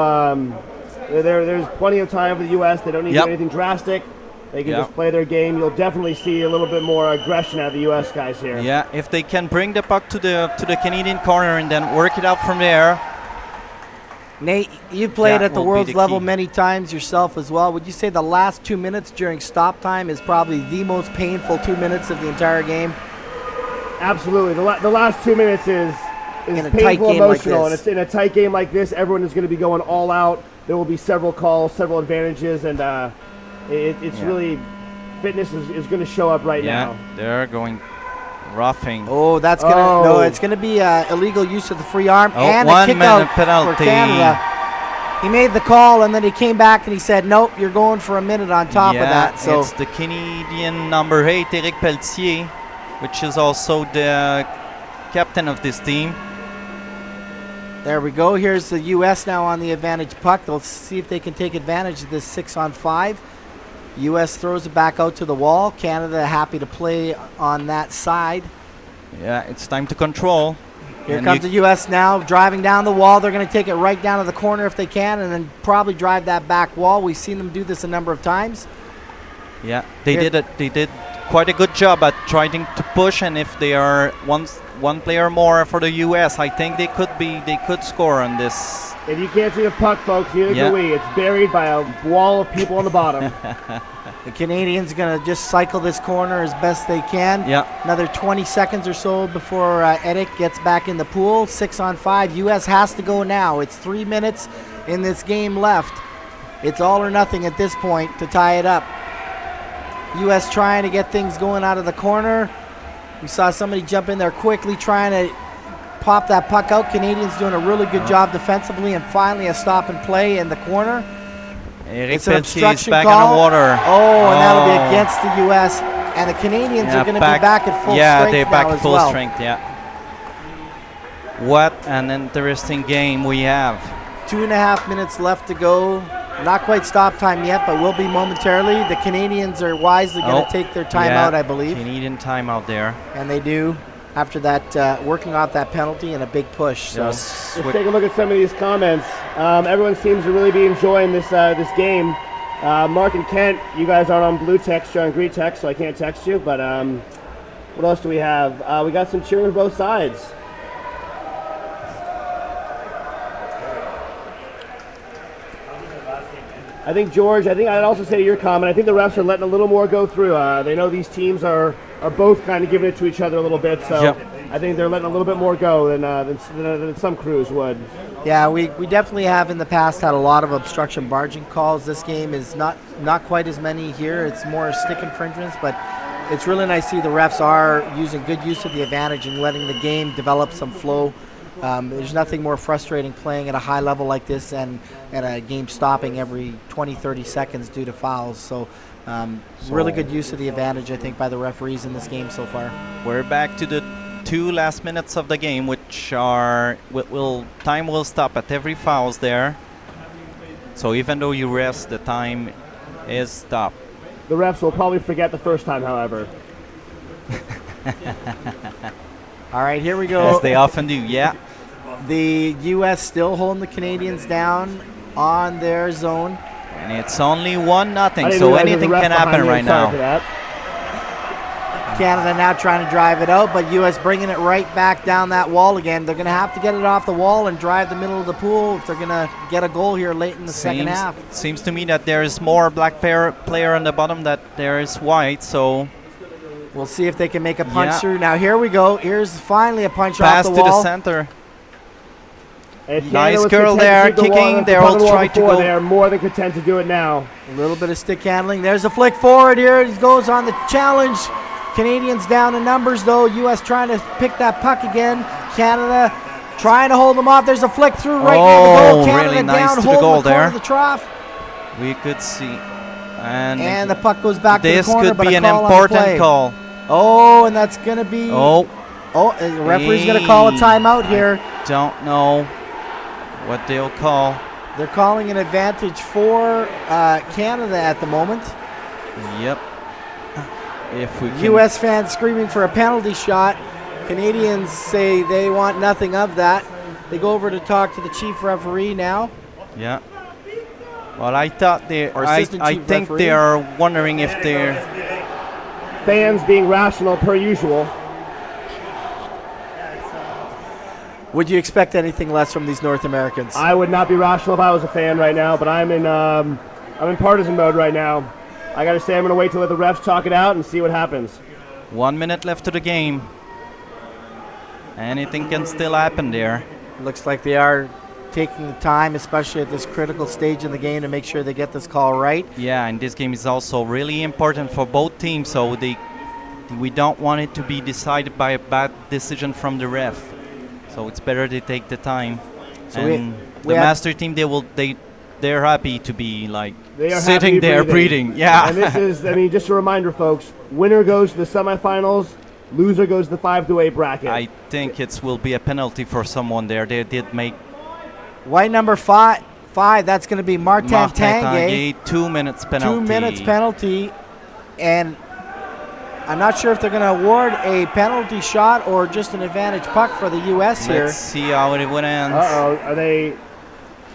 there's plenty of time for the U.S. They don't need to do anything drastic. They can just play their game. You'll definitely see a little bit more aggression out of the U.S. guys here. Yeah, if they can bring the puck to the Canadian corner and then work it out from there. Nate, you've played at the world's level many times yourself as well. Would you say the last 2 minutes during stop time is probably the most painful 2 minutes of the entire game? Absolutely. The last 2 minutes is painful, emotional, and it's in a tight game like this. Everyone is going to be going all out. There will be several calls, several advantages, and it's really fitness is going to show up right now. They're going roughing. Oh, that's gonna no. It's gonna be illegal use of the free arm and a kick out penalty for Canada. He made the call and then he came back and he said, "Nope, you're going for a minute on top of that." So it's the Canadian number 8, Éric Pelletier, which is also the captain of this team. There we go. Here's the U.S. now on the advantage puck. They'll see if they can take advantage of this 6-on-5. U.S. throws it back out to the wall. Canada happy to play on that side. Yeah, it's time to control. Here comes the U.S. now driving down the wall. They're going to take it right down to the corner if they can and then probably drive that back wall. We've seen them do this a number of times. Yeah, they did quite a good job at trying to push, and if they are one player more for the U.S., I think they could score on this If you can't see the puck, folks, neither Yeah. can we. It's buried by a wall of people on the bottom. The Canadians going to just cycle this corner as best they can. Yeah. Another 20 seconds or so before Edick gets back in the pool. 6-on-5. U.S. has to go now. It's 3 minutes in this game left. It's all or nothing at this point to tie it up. U.S. trying to get things going out of the corner. We saw somebody jump in there quickly trying to pop that puck out. Canadians doing a really good job defensively, and finally a stop and play in the corner. Eric It's an Pelletier is obstruction back call. on the water. Oh, and that'll be against the U.S. And the Canadians are going to be back at full strength they're now back as at full well. strength, yeah. What an interesting game we have. 2.5 minutes left to go. Not quite stop time yet, but will be momentarily. The Canadians are wisely going to take their timeout, I believe. Canadian timeout there. And they do after that, working off that penalty and a big push. So Let's take a look at some of these comments. Everyone seems to really be enjoying this game. Mark and Kent, you guys aren't on blue text, you're on green text, so I can't text you. But what else do we have? We got some cheering on both sides. I think, George, I'd also say to your comment, I think the refs are letting a little more go through. They know these teams are both kind of giving it to each other a little bit, so I think they're letting a little bit more go than some crews would. yeah, we definitely have in the past had a lot of obstruction barging calls. This game is not quite as many here. It's more stick infringements, but it's really nice to see the refs are using good use of the advantage and letting the game develop some flow. There's nothing more frustrating playing at a high level like this and a game stopping every 20, 30 seconds due to fouls. So really good use of the advantage, I think, by the referees in this game so far. We're back to the 2 last minutes of the game, which are time will stop at every fouls there. So even though you rest, the time is stopped. The refs will probably forget the first time, however. All right, here we go. As they often do, yeah. The U.S. still holding the Canadians down on their zone. And it's only 1-0, I didn't so realize there was a anything ref can behind happen me. right I'm sorry now. for that. Canada now trying to drive it out, but U.S. bringing it right back down that wall again. They're going to have to get it off the wall and drive the middle of the pool if they're going to get a goal here late in the second half. Seems to me that there is more black player on the bottom than there is white, so we'll see if they can make a punch through. Now here we go. Here's finally a punch pass off to the wall. the center. If Nice Canada was girl content there, to keep the kicking. wall- They're the all wall trying to before, go. They're more than content to do it now. A little bit of stick handling. There's a flick forward here. He goes on the challenge. Canadians down in numbers though. U.S. trying to pick that puck again. Canada trying to hold them off. There's a flick through right near the goal. Canada really nice down, to the holding goal the corner there. of the trough. We could see. And the puck goes back to the this corner. could but be a an call on the important play. call. Oh, and that's going to be... Oh, the referee's going to call a timeout here. don't know what they'll call. They're calling an advantage for Canada at the moment. Yep. If we can. U.S. fans screaming for a penalty shot. Canadians say they want nothing of that. They go over to talk to the chief referee now. Yeah. Well, I thought Or I assistant chief think referee. they are wondering if they're. Fans being rational per usual. Would you expect anything less from these North Americans? I would not be rational if I was a fan right now, but I'm in partisan mode right now. I gotta say, I'm gonna wait to let the refs talk it out and see what happens. 1 minute left to the game. Anything can still happen there. Looks like they are taking the time, especially at this critical stage in the game, to make sure they get this call right. Yeah, and this game is also really important for both teams, so we don't want it to be decided by a bad decision from the ref. So it's better they take the time. So and we the have- master team, they're happy to be like They are sitting happy there breathing. Yeah. And this is, just a reminder, folks. Winner goes to the semifinals. Loser goes to the 5-8 bracket. I think it will be a penalty for someone there. They did make White number five. That's going to be Martin Tanguay. 2 minutes penalty. 2 minutes penalty, and I'm not sure if they're going to award a penalty shot or just an advantage puck for the U.S. here. Let's see how it would end. Uh-oh, are they...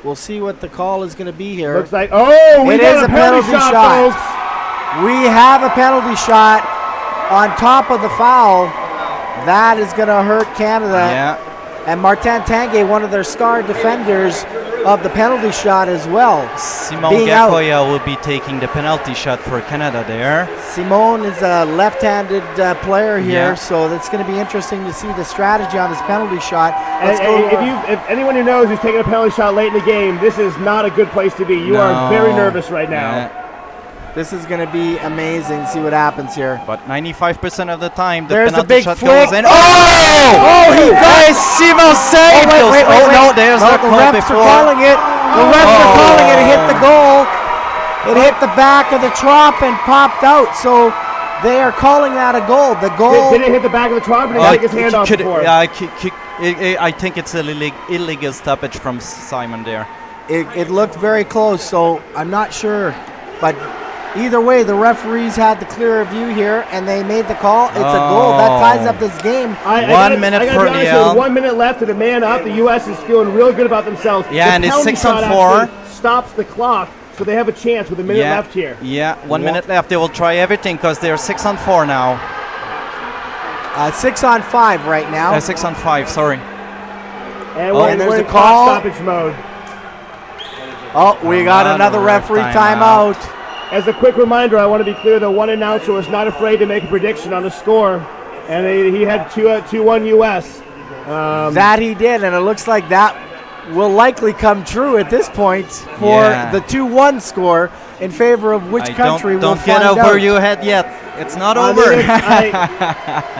We'll see what the call is going to be here. Looks like... Oh, we It got is a penalty shot, folks! We have a penalty shot on top of the foul. That is going to hurt Canada. Yeah. And Martin Tanguay, one of their star defenders, of the penalty shot as well. Simon Being out. Gakoya will be taking the penalty shot for Canada there. Simone is a left-handed player here, Yeah. so it's going to be interesting to see the strategy on this penalty shot. And, Let's go. if anyone who knows who's taking a penalty shot late in the game, this is not a good place to be. You are very nervous right now. Yeah. This is going to be amazing. See what happens here. But 95% of the time, the There's the penalty big shot flick. goes in. Oh, he got Simo saved wait, those. wait, wait, Oh, no, wait. there's No, the the call refs before. are calling it. The refs are calling it. It hit the goal. It hit the back of the trop and popped out. So they are calling that a goal. The goal. Did it hit the back of the trot, or did he take his hand off before? Yeah, I think it's an illegal stoppage from Simon there. It looked very close, so I'm not sure. But either way, the referees had the clearer view here, and they made the call. It's a goal. That ties up this game. 1 minute I gotta for be honest, Leon. with 1 minute left and a man up. The U.S. is feeling real good about themselves. Yeah, The and it's penalty 6 on shot 4. actually stops the clock, so they have a chance with a minute left here. Yeah, 1 minute left. They will try everything because they're 6 on 4 now. 6 on 5 right now. 6 on 5, sorry. And we're, and there's we're a in clock call. stoppage mode. Oh, we got another referee timeout. As a quick reminder, I want to be clear that one announcer was not afraid to make a prediction on the score, and he had 2-1 U.S. That he did, and it looks like that will likely come true at this point for the 2-1 score in favor of which country we'll Don't find get over out. your head yet. It's not I over. mean,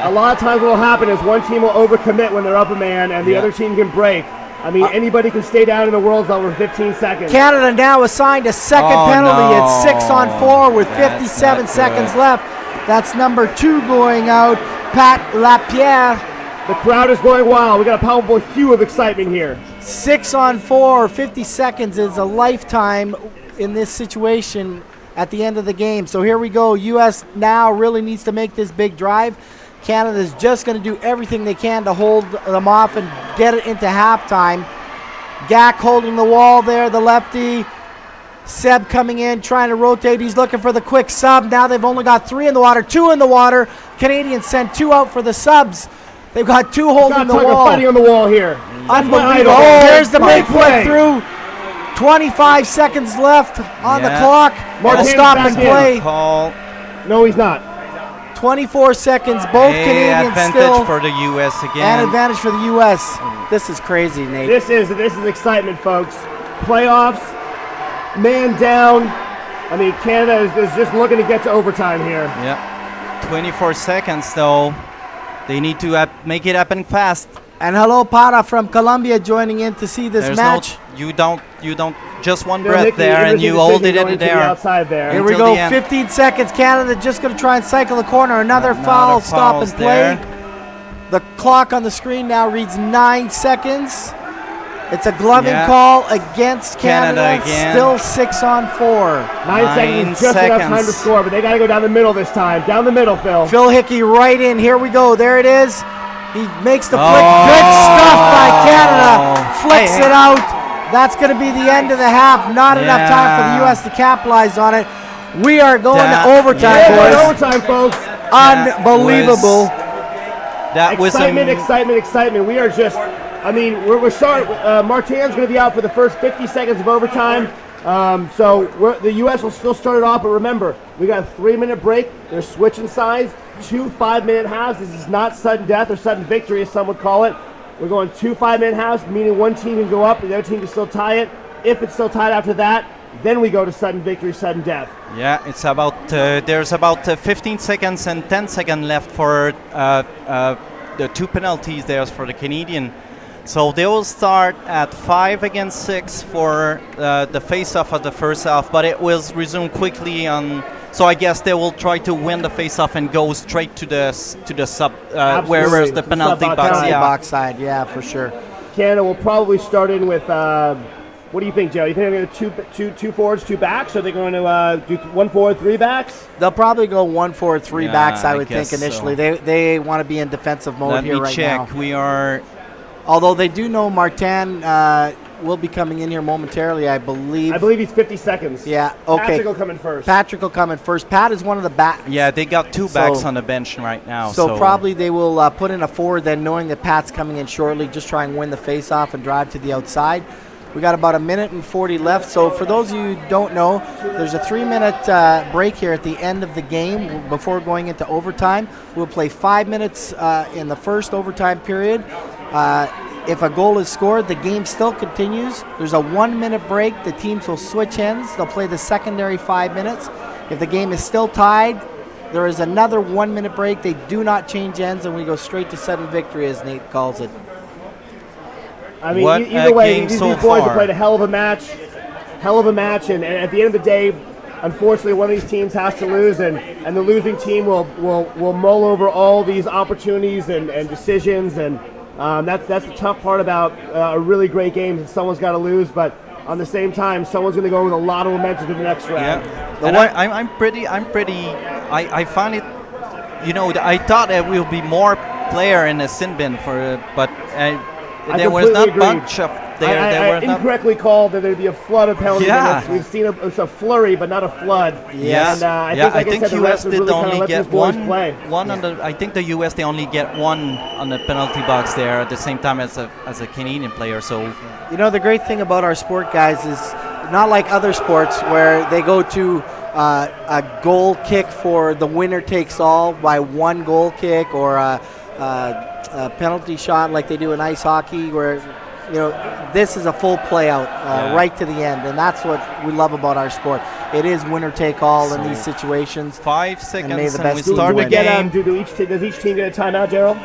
a lot of times what will happen is one team will overcommit when they're up a man, and the other team can break. I mean, anybody can stay down in the world's over 15 seconds. Canada now assigned a second penalty. It's 6 on 4 with 57 seconds left. That's number 2 going out, Pat Lapierre. The crowd is going wild. We got a palpable hue of excitement here. 6 on 4, 50 seconds is a lifetime in this situation at the end of the game. So here we go. U.S. now really needs to make this big drive. Canada's just going to do everything they can to hold them off and get it into halftime. Gak holding the wall there, the lefty. Seb coming in, trying to rotate. He's looking for the quick sub. Now they've only got 3 in the water, 2 in the water. Canadians sent 2 out for the subs. They've got 2 holding the wall. Fighting on the wall here. Unbelievable. Oh, there's the big play. flick through. 25 seconds left on the clock. Martinez Stop back and in. play. Call. No, he's not. 24 seconds. Both Canadians advantage still. for the U.S. And again. advantage for the U.S. This is crazy, Nate. This is excitement, folks. Playoffs, man down. I mean, Canada is just looking to get to overtime here. Yeah. 24 seconds, though. They need to make it happen fast. And hello, Para from Colombia joining in to see this There's match. you don't, just one They're breath making there, and you interesting hold it going in to the there. outside there. Here we until go, the end. 15 seconds. Canada just going to try and cycle the corner. Another foul, stop and play. The clock on the screen now reads 9 seconds. It's a gloving call against Canada. again. Still 6 on 4. 9 seconds, just enough time to score, but they got to go down the middle this time. Down the middle, Phil. Phil Hickey right in. Here we go. There it is. He makes the flick. Good stuff by Canada. Flicks it out. That's going to be the end of the half. Not enough time for the U.S. to capitalize on it. We are going to overtime, boys. Overtime, folks. Unbelievable. That was Excitement. We are just, I mean, we're starting. Martin's going to be out for the first 50 seconds of overtime. So the U.S. will still start it off, but remember, we got a 3-minute break. They're switching sides. 2 5-minute halves. This is not sudden death or sudden victory, as some would call it. We're going 2 5-minute halves, meaning one team can go up, and the other team can still tie it. If it's still tied after that, then we go to sudden victory, sudden death. Yeah, it's about there's about 15 seconds and 10 seconds left for the 2 penalties there for the Canadian. So they will start at 5 against 6 for the face-off of the first half, but it will resume quickly on. So I guess they will try to win the face-off and go straight to the sub, whereas the penalty box. Box side, yeah, for sure. Canada will probably start in with. What do you think, Joe? You think they're going to two forwards, 2 backs? Or are they going to do 1 forward, 3 backs? They'll probably go 1 forward, 3 backs, I would think, guess initially. so. They want to be in defensive mode here right now. Let me check. We are. Although they do know Martin will be coming in here momentarily, I believe. I believe he's 50 seconds. Yeah, okay. Patrick will come in first. Patrick will come in first. Pat is one of the backs. Yeah, they got 2 backs on the bench right now. So probably they will put in a forward then, knowing that Pat's coming in shortly, just try and win the face-off and drive to the outside. We got about a minute and 40 left. So for those of you who don't know, there's a 3-minute break here at the end of the game before going into overtime. We'll play 5 minutes in the first overtime period. If a goal is scored, the game still continues. There's a 1-minute break. The teams will switch ends. They'll play the secondary 5 minutes. If the game is still tied, there is another 1-minute break. They do not change ends, and we go straight to sudden victory, as Nate calls it. I mean, What either a way, game these so boys have far. played a hell of a match, and at the end of the day, unfortunately, one of these teams has to lose, and the losing team will mull over all these opportunities and decisions, and that's the tough part about a really great game. Is someone's got to lose, but on the same time, someone's going to go with a lot of momentum to the next round. Yeah, and I find it. I thought there will be more player in the sin bin but there was not completely bunch of there. I were not. incorrectly called that there'd be a flood of penalty Yeah. minutes. We've seen it's a flurry, but not a flood. Yeah, And I think the US rest was did really kinda only let get these boys one. play. On the. I think the US they only get one on the penalty box there at the same time as a Canadian player. So The great thing about our sport, guys, is not like other sports where they go to a goal kick for the winner takes all by one goal kick, or a penalty shot like they do in ice hockey, where this is a full play out right to the end, and that's what we love about our sport. It is winner take all in these situations. 5 may seconds the and best we team start the win. game. Does each team get a timeout, Gerald?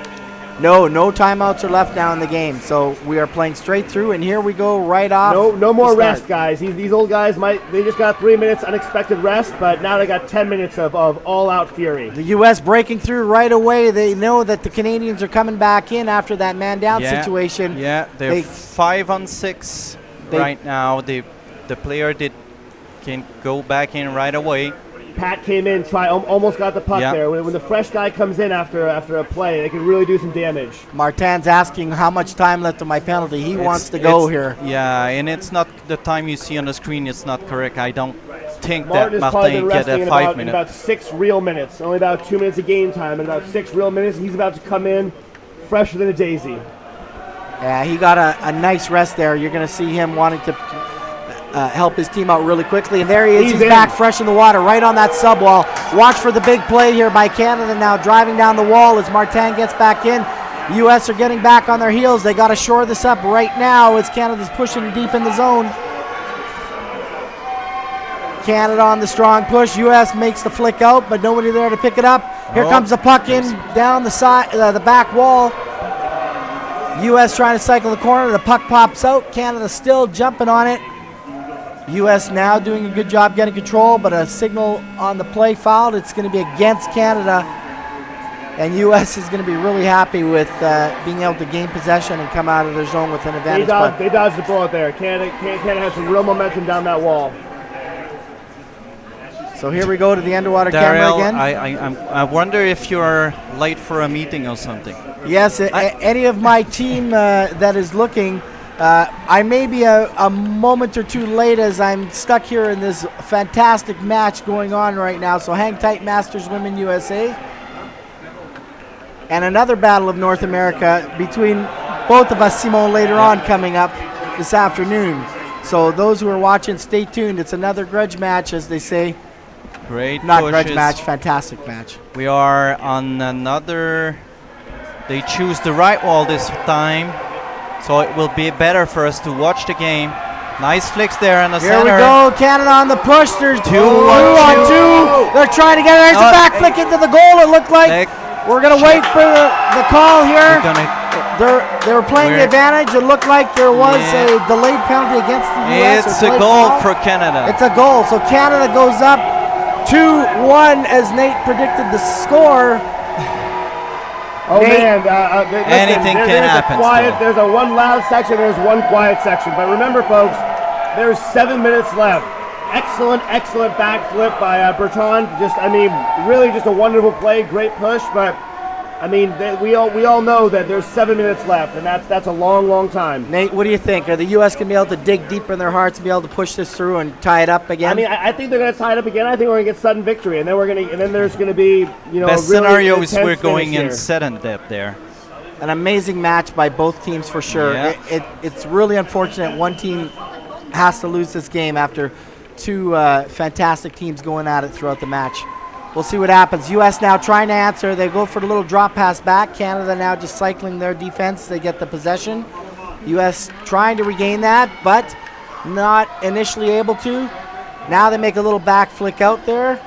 No timeouts are left now in the game, so we are playing straight through, and here we go right off. No more the start. rest, guys. These old guys they just got 3 minutes unexpected rest, but now they got 10 minutes of all-out fury. The U.S. breaking through right away. They know that the Canadians are coming back in after that man-down situation. Yeah, they're 5-on-6 right now. The player can go back in right away. Pat came in, almost got the puck Yeah. there. When the fresh guy comes in after a play, they can really do some damage. Martin's asking how much time left on my penalty. He wants to go here. Yeah, and it's not the time you see on the screen. It's not correct. I don't think Martin that has probably been Martin get resting a in 5 in minute. about 6 real minutes. Only about 2 minutes of game time, and about 6 real minutes. He's about to come in fresher than a daisy. Yeah, he got a nice rest there. You're going to see him wanting to help his team out really quickly. And there he is. He's in. back fresh in the water, right on that sub wall. Watch for the big play here by Canada now, driving down the wall as Martin gets back in. The U.S. are getting back on their heels. They got to shore this up right now as Canada's pushing deep in the zone. Canada on the strong push. U.S. makes the flick out, but nobody there to pick it up. Here comes the puck in down the side, the back wall. U.S. trying to cycle the corner. The puck pops out. Canada still jumping on it. U.S. now doing a good job getting control, but a signal on the play fouled. It's going to be against Canada, and U.S. is going to be really happy with being able to gain possession and come out of their zone with an advantage. They dodged the bullet there. Canada has some real momentum down that wall. So here we go to the underwater camera Darrell, again. I wonder if you're late for a meeting or something. Yes, any of my team that is looking, I may be a moment or two late as I'm stuck here in this fantastic match going on right now. So hang tight, Masters Women USA. And another Battle of North America between both of us, Simone, later on coming up this afternoon. So those who are watching, stay tuned. It's another grudge match, as they say. Great Not pushes. grudge match, fantastic match. We are on another. They choose the right wall this time, so it will be better for us to watch the game. Nice flicks there in the Here center. we go, Canada on the push. There's two on two. They're trying to get it. There's a back flick into the goal, it looked like. We're going to wait for the call here. They were playing the advantage. It looked like there was a delayed penalty against the U.S. It's a goal for Canada. It's a goal. So Canada goes up 2-1 as Nate predicted the score. Oh man, anything can happen. There's a one loud section, there's one quiet section. But remember, folks, there's 7 minutes left. Excellent backflip by Bertrand. Really just a wonderful play, great push. But we all know that there's 7 minutes left, and that's a long time. Nate, what do you think? Are the U.S. going to be able to dig deeper in their hearts and be able to push this through and tie it up again? I think they're going to tie it up again. I think we're going to get sudden victory, and then there's going to be best really scenario is intense we're going finish in here. sudden depth there. An amazing match match by both teams for sure. Yeah. It's really unfortunate one team has to lose this game after two fantastic teams going at it throughout the match. We'll see what happens. U.S. now trying to answer. They go for the little drop pass back. Canada now just cycling their defense. They get the possession. U.S. trying to regain that, but not initially able to. Now they make a little back flick out there.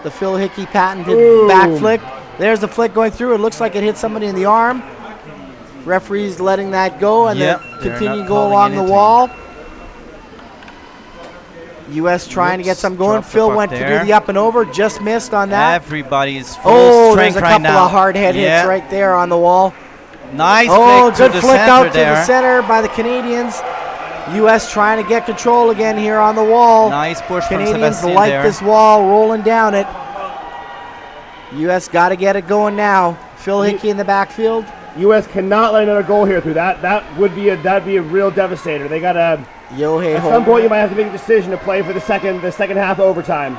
The Phil Hickey patented back flick. There's the flick going through. It looks like it hit somebody in the arm. Referee's letting that go and then continue to go along the wall. U.S. trying to get some going. Phil went to do the up and over, just missed on that. Everybody's full strength there's a right couple now. of hard head hits right there on the wall. Nice good flick to the flick center out to there. the center by the Canadians. U.S. trying to get control again here on the wall. Nice push from Canadians Sebastian like there. this wall, rolling down it. U.S. got to get it going now. Phil Hickey in the backfield. U.S. cannot let another goal here through. That'd be a real devastator. They gotta at some point you might have to make a decision to play for the second half overtime.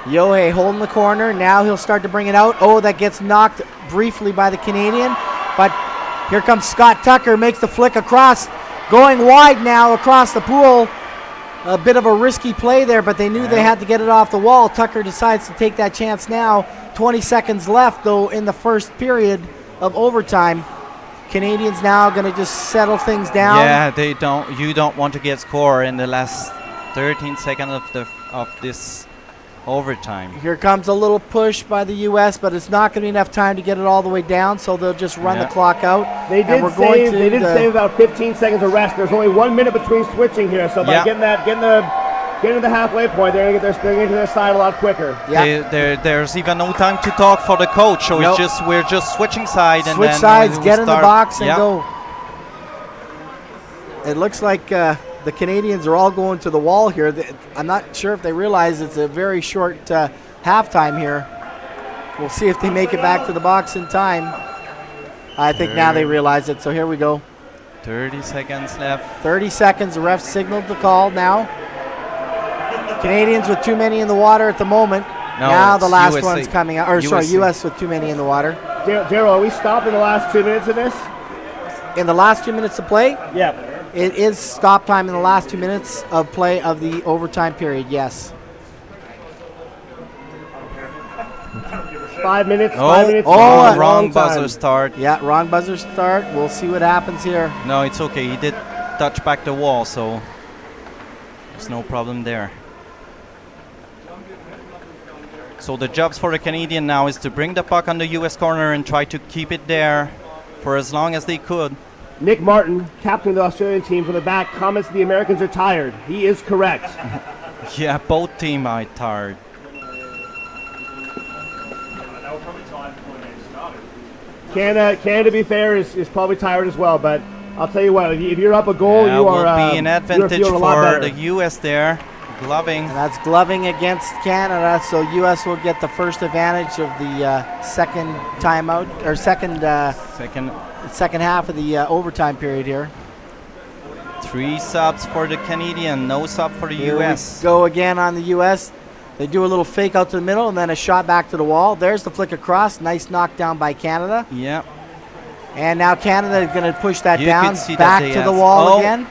Yohei holding the corner. Now he'll start to bring it out. Oh, that gets knocked briefly by the Canadian. But here comes Scott Tucker, makes the flick across. Going wide now across the pool. A bit of a risky play there, but they knew they had to get it off the wall. Tucker decides to take that chance now. 20 seconds left, though, in the first period of overtime. Canadians now going to just settle things down. Yeah, you don't want to get score in the last 13 seconds of this overtime. Here comes a little push by the U.S., but it's not going to be enough time to get it all the way down, so they'll just run the clock out. They did save about 15 seconds of rest. There's only 1 minute between switching here, so by getting to the halfway point, they're going to get to their side a lot quicker. There's even no time to talk for the coach, so we're just switching side and switch then sides, we'll get in the start. box and go. It looks like the Canadians are all going to the wall here. I'm not sure if they realize it's a very short halftime here. We'll see if they make it back to the box in time. I think now they realize it, so here we go. 30 seconds left. 30 seconds, the ref signaled the call now. Canadians with too many in the water at the moment. Now the last USA. one's coming out. Or sorry, U.S. with too many in the water. Daryl, are we stopped in the last 2 minutes of this? In the last 2 minutes of play? Yeah. It is stop time in the last 2 minutes of play of the overtime period, yes. 5 minutes. Wrong buzzer start. Yeah, wrong buzzer start. We'll see what happens here. No, it's okay. He did touch back the wall, so there's no problem there. So the jobs for the Canadian now is to bring the puck on the U.S. corner and try to keep it there for as long as they could. Nick Martin, captain of the Australian team from the back, comments the Americans are tired. He is correct. Yeah, both teams are tired. Canada, to be fair, is probably tired as well, but I'll tell you what, if you're up a goal, you will are be an advantage for the U.S. there. Gloving. And that's gloving against Canada, so U.S. will get the first advantage of the second timeout, or second half of the overtime period here. 3 subs for the Canadian, no sub for the U.S. Go again on the U.S. They do a little fake out to the middle and then a shot back to the wall. There's the flick across. Nice knockdown by Canada. Yeah. And now Canada is going to push that You down can see back that to the wall again.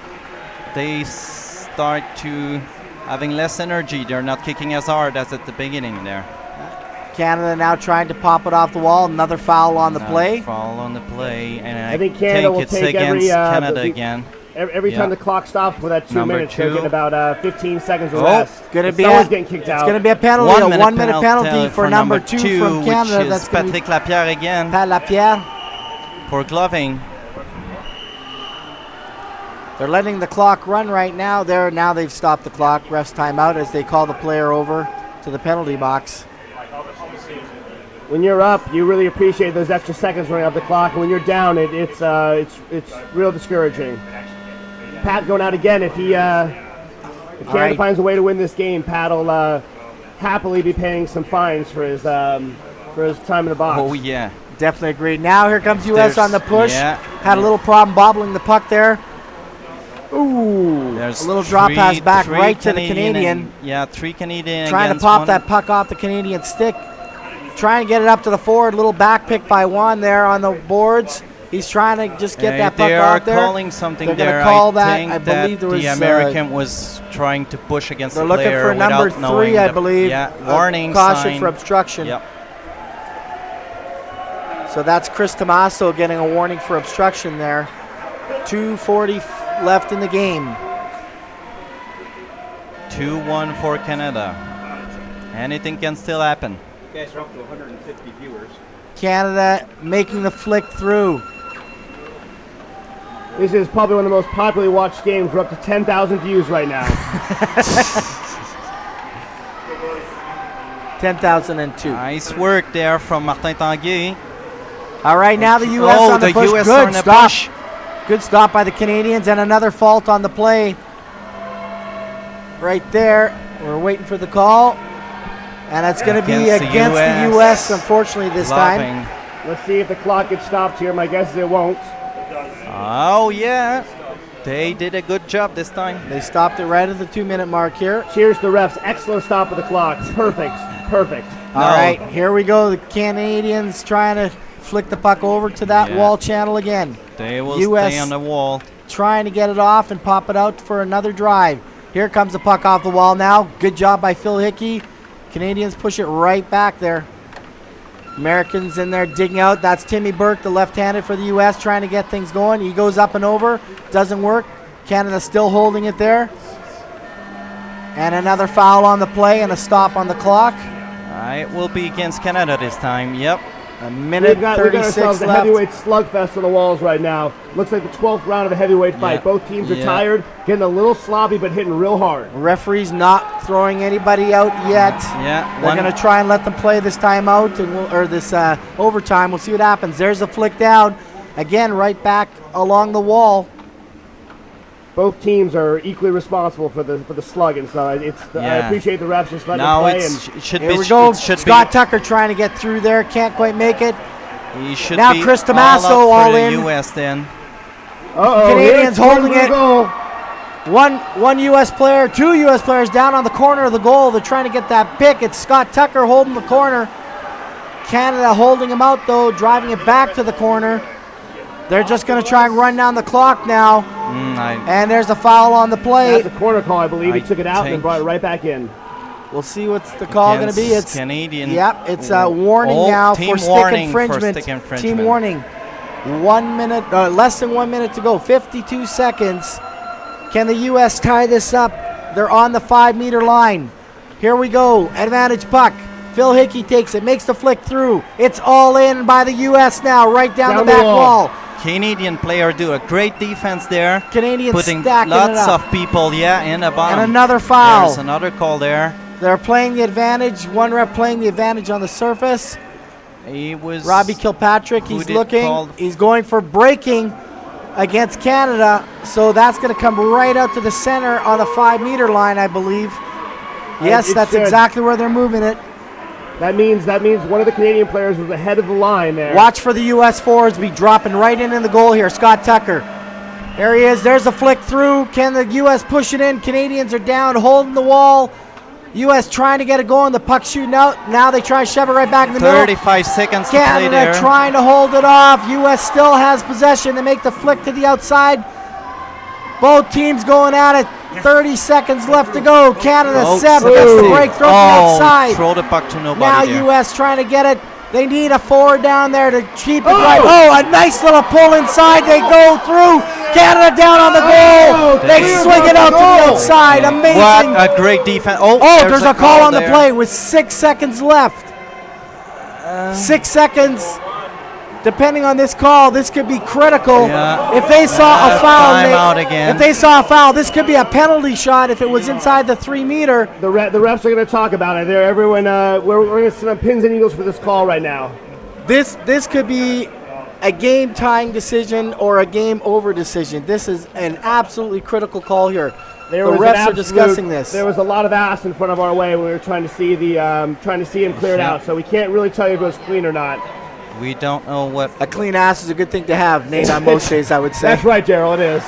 They start to having less energy. They're not kicking as hard as at the beginning there. Canada now trying to pop it off the wall. Another foul on the play. Foul on the play, and I think Canada will it's take against Canada again. Every time the clock stops for that 2 minutes, they're getting about 15 seconds of rest. Gonna be Someone's getting kicked out. It's going to be a penalty, a 1 minute penalty for number 2 from Canada. Which is That's Patrick Lapierre again. Pat Lapierre. For gloving. They're letting the clock run right now. Now they've stopped the clock. Refs timeout as they call the player over to the penalty box. When you're up, you really appreciate those extra seconds running up the clock. And when you're down, it's real discouraging. Pat going out again. If Canada finds a way to win this game, Pat will happily be paying some fines for his time in the box. Oh yeah, definitely agree. Now here comes U.S. on the push. Yeah. Had a little problem bobbling the puck there. Ooh, there's a little drop pass back right to the Canadian. Yeah, 3 Canadian trying to pop that puck off the Canadian stick. Trying to get it up to the forward. Little back pick by Juan there on the boards. He's trying to just get that puck they are out there. calling something They're there. gonna call that. think I believe there was, the American was trying to push against They're the looking player for number without knowing 3, I the- believe. Yeah, A warning caution sign. for obstruction. Yep. So that's Chris Tomaso getting a warning for obstruction there. 2:40 left in the game. 2-1 for Canada. Anything can still happen. You guys are up to 150 viewers. Canada making the flick through. This is probably one of the most popularly watched games. We're up to 10,000 views right now. 10,002. Nice work there from Martin Tanguay. All right, now the U.S. Oh, on the the push. US Good on the stop. push. Good stop by the Canadians, and another fault on the play. Right there. We're waiting for the call. And it's going to be Against the against the US. U.S., unfortunately, this time. Loving. Let's see if the clock gets stopped here. My guess is it won't. Oh, yeah. They did a good job this time. They stopped it right at the 2-minute mark here. Cheers to the refs. Excellent stop of the clock. Perfect. Perfect. All right, here we go. The Canadians trying to flick the puck over to that Yeah. wall channel again. They will US stay on the wall. trying to get it off and pop it out for another drive. Here comes the puck off the wall now. Good job by Phil Hickey. Canadians push it right back there. Americans in there digging out. That's Timmy Burke, the left-handed for the U.S., trying to get things going. He goes up and over. Doesn't work. Canada still holding it there. And another foul on the play and a stop on the clock. It will be against Canada this time. Yep. A minute We've got 36 ourselves a left. heavyweight slugfest on the walls right now. Looks like the 12th round of a heavyweight fight. Yeah. Both teams are Yeah. tired, getting a little sloppy, but hitting real hard. Referee's not throwing anybody out yet. Yeah. They're going to try and let them play this time out, and or this overtime. We'll see what happens. There's a flick down. Again, right back along the wall. Both teams are equally responsible for the slugging, so I Yeah. appreciate the refs just letting Now it play. it should Here be. we go. It should Scott Tucker trying to get through there. Can't quite make it. He should Now be Chris all Tomaso up for all the in. U.S. then. Canadians holding it. Goal. One U.S. player, 2 U.S. players down on the corner of the goal. They're trying to get that pick. It's Scott Tucker holding the corner. Canada holding him out, though, driving it back to the corner. They're just going to try and run down the clock now. And there's a foul on the play. That's a corner call, I believe. He I took it out and think- brought it right back in. We'll see what's the call going to be. Against It's Canadian. Yep, it's a warning now team for stick warning for infringement. stick infringement. Team warning. 1 minute, less than 1 minute to go. 52 seconds. Can the U.S. tie this up? They're on the 5-meter line. Here we go. Advantage puck. Phil Hickey takes it, makes the flick through. It's all in by the U.S. now, right down the back wall. Canadian player do a great defense there. Canadians Putting stacking lots it up. of people, in the bottom. And another foul. There's another call there. They're playing the advantage. One rep playing the advantage on the surface. He was Robbie Kilpatrick, Who he's did looking. call- He's going for breaking against Canada. So that's going to come right out to the center on the 5-meter line, I believe. Yes, it that's should. exactly where they're moving it. That means one of the Canadian players was ahead of the line there. Watch for the U.S. forwards be dropping right in the goal here. Scott Tucker. There he is. There's a flick through. Can the U.S. push it in? Canadians are down, holding the wall. U.S. trying to get it going. The puck shooting out. Now they try to shove it right back in the middle. 35 seconds to play Canada there. trying to hold it off. U.S. still has possession. They make the flick to the outside. Both teams going at it. 30 seconds left to go. Canada set, gets the break, throws it outside. Throw the puck to nobody Now there. U.S. trying to get it. They need a forward down there to keep it right. Oh, a nice little pull inside. They go through. Canada down on the goal. They swing it out to the outside. Amazing. What a great defense. Oh, there's a call on the there. play with 6 seconds left. 6 seconds. Depending on this call, this could be critical. Yeah. If they saw a foul, timeout again. if they saw a foul, this could be a penalty shot if it was inside the 3-meter. The refs are going to talk about it. There, everyone. We're going to sit on pins and needles for this call right now. This could be a game-tying decision or a game-over decision. This is an absolutely critical call here. The refs are discussing this. There was a lot of ass in front of our way when we were trying to see him clear it out. So we can't really tell you if it was clean or not. We don't know what. A clean ass is a good thing to have, Nate, on most days, I would say. That's right, Daryl. It is.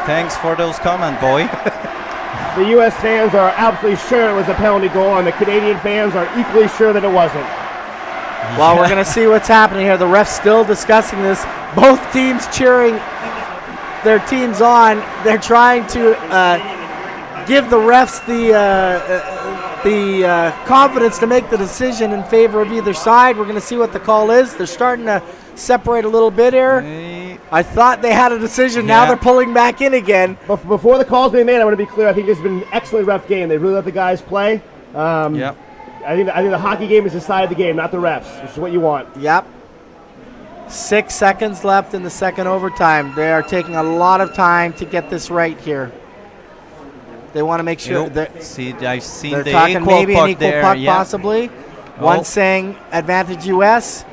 Thanks for those comments, boy. The U.S. fans are absolutely sure it was a penalty goal, and the Canadian fans are equally sure that it wasn't. Well, we're going to see what's happening here. The ref's still discussing this. Both teams cheering their teams on. They're trying to give the refs the confidence to make the decision in favor of either side. We're going to see what the call is. They're starting to separate a little bit here. I thought they had a decision. Now they're pulling back in again. But before the call's being made, I want to be clear. I think this has been an excellent ref game. They really let the guys play. I think the hockey game is decided the game, not the refs, which is what you want. Yep. 6 seconds left in the second overtime. They are taking a lot of time to get this right here. They want to make sure that I've seen they're the talking equal maybe puck an equal there, puck possibly. One saying advantage US.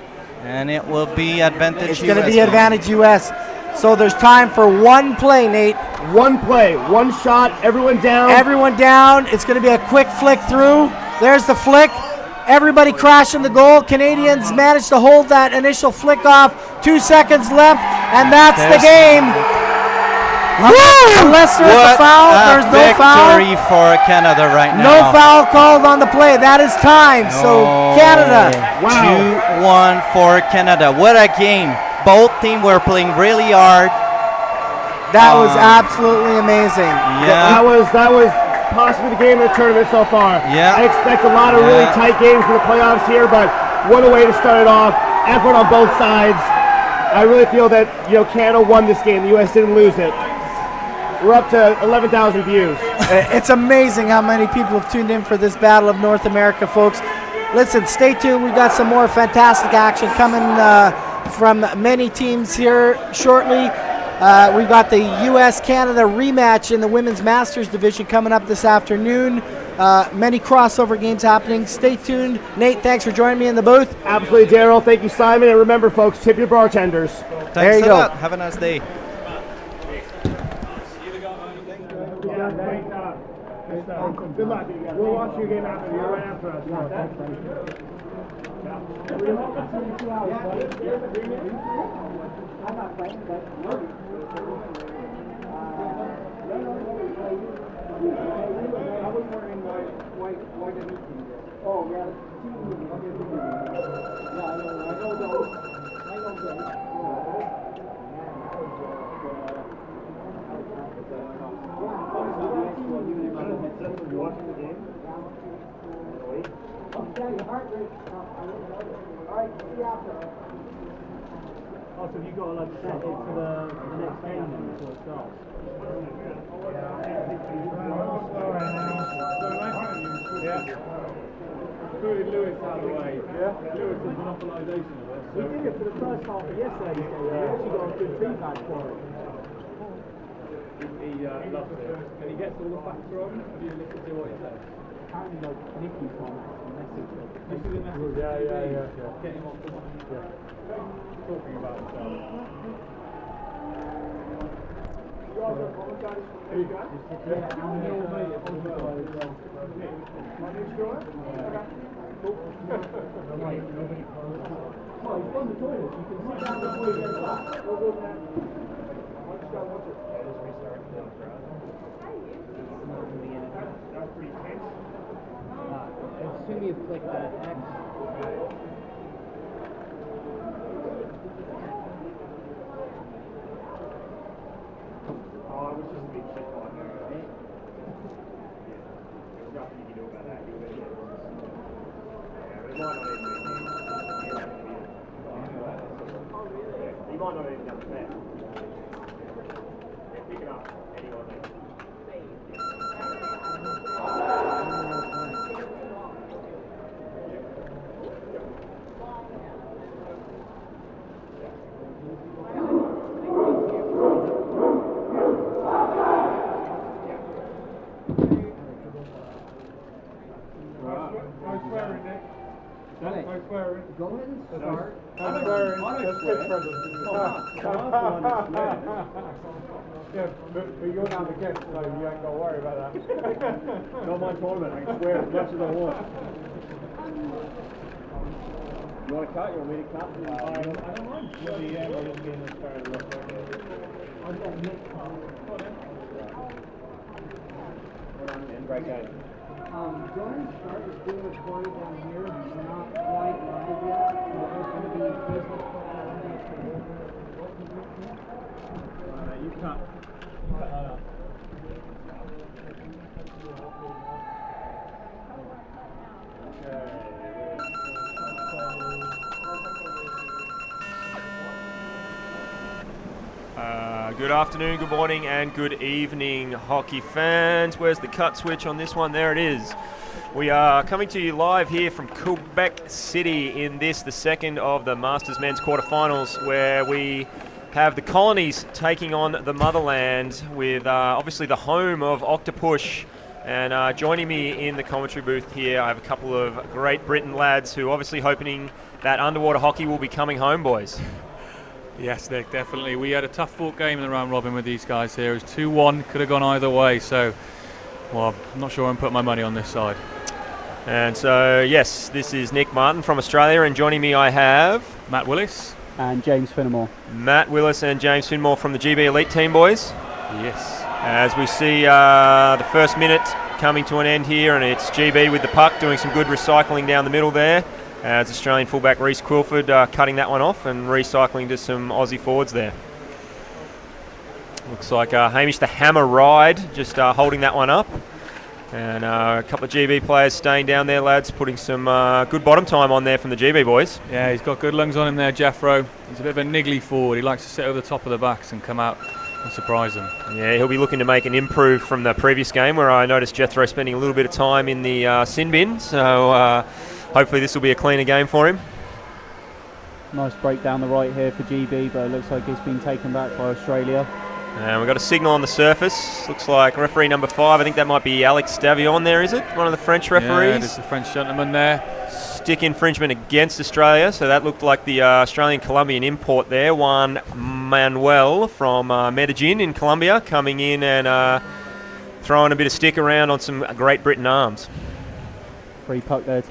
And it will be advantage It's going to be advantage US. So there's time for one play, Nate. One play, one shot, everyone down. Everyone down. It's going to be a quick flick through. There's the flick. Everybody crashing the goal. Canadians managed to hold that initial flick off. 2 seconds left, and that's the game. Unless there's a foul, there's no foul. Victory for Canada right now. No foul called on the play. That is time. So Canada. 2-1 for Canada. What a game. Both teams were playing really hard. That was absolutely amazing. Yeah. That was possibly the game of the tournament so far. Yeah. I expect a lot of really tight games in the playoffs here, but what a way to start it off. Effort on both sides. I really feel that Canada won this game. The U.S. didn't lose it. We're up to 11,000 views. It's amazing how many people have tuned in for this Battle of North America, folks. Listen, stay tuned. We've got some more fantastic action coming from many teams here shortly. We've got the U.S.-Canada rematch in the Women's Masters division coming up this afternoon. Many crossover games happening. Stay tuned. Nate, thanks for joining me in the booth. Absolutely, Daryl. Thank you, Simon. And remember, folks, tip your bartenders. Thanks a lot. Have a nice day. Good luck. We'll watch your game after. You're right after us. I'm not playing, but I was wondering why didn't you do that? Oh, yeah. Also, have you got to like set it to the next game then before it starts? Including Lewis out of the way. Yeah. Lewis is monopolisation of it. We did it for the first half of yesterday. We actually got a good feedback for it. He loves it. And he gets all the facts wrong. Have you listened to what he says? Apparently, like, Nicky's one message. This is a message. Yeah. Get him off the one. Yeah. Talking about himself. As soon as you click that X. Oh, it was just a big shit on there, right? There's nothing you can do about that. You might not even have to pay. Pick it up. Anyone. Go ahead and start. I'm swearing. That's good present. Yeah, but you're not the guest, so you ain't got to worry about that. Not my tournament. I can swear as much as I want. You want to cut? You want me to cut? I don't mind. We'll be just being as fair as look. I've got Nick. Great game. Going to start is being recorded down here. We're not quite live yet. So there's going to be business You can't. Good afternoon, good morning, and good evening, hockey fans. Where's the cut switch on this one? There it is. We are coming to you live here from Quebec City in this, the second of the Masters Men's quarterfinals, where we have the Colonies taking on the Motherland with obviously the home of Octopush. And joining me in the commentary booth here, I have a couple of Great Britain lads who are obviously hoping that underwater hockey will be coming home, boys. Yes, Nick, definitely. We had a tough fought game in the round robin with these guys here. It was 2-1, could have gone either way. So, well, I'm not sure I'm putting my money on this side. And so, yes, this is Nick Martin from Australia, and joining me I have Matt Willis. And James Finnemore. Matt Willis and James Finnemore from the GB Elite team, boys. Yes. As we see the first minute coming to an end here, and it's GB with the puck doing some good recycling down the middle there. As Australian fullback Reece Quilford cutting that one off and recycling to some Aussie forwards there. Looks like Hamish the Hammer Ride just holding that one up. And a couple of GB players staying down there, lads, putting some good bottom time on there from the GB boys. Yeah, he's got good lungs on him there, Jeffro. He's a bit of a niggly forward. He likes to sit over the top of the backs and come out and surprise them. Yeah, he'll be looking to make an improve from the previous game where I noticed Jethro spending a little bit of time in the sin bin. So hopefully this will be a cleaner game for him. Nice break down the right here for GB, but it looks like it's been taken back by Australia. And we've got a signal on the surface. Looks like referee number 5, I think that might be Alex Davion there, is it? One of the French referees. Yeah, there's the French gentleman there. Stick infringement against Australia, so that looked like the Australian-Colombian import there. Juan Manuel from Medellin in Colombia coming in and throwing a bit of stick around on some Great Britain arms. Free puck there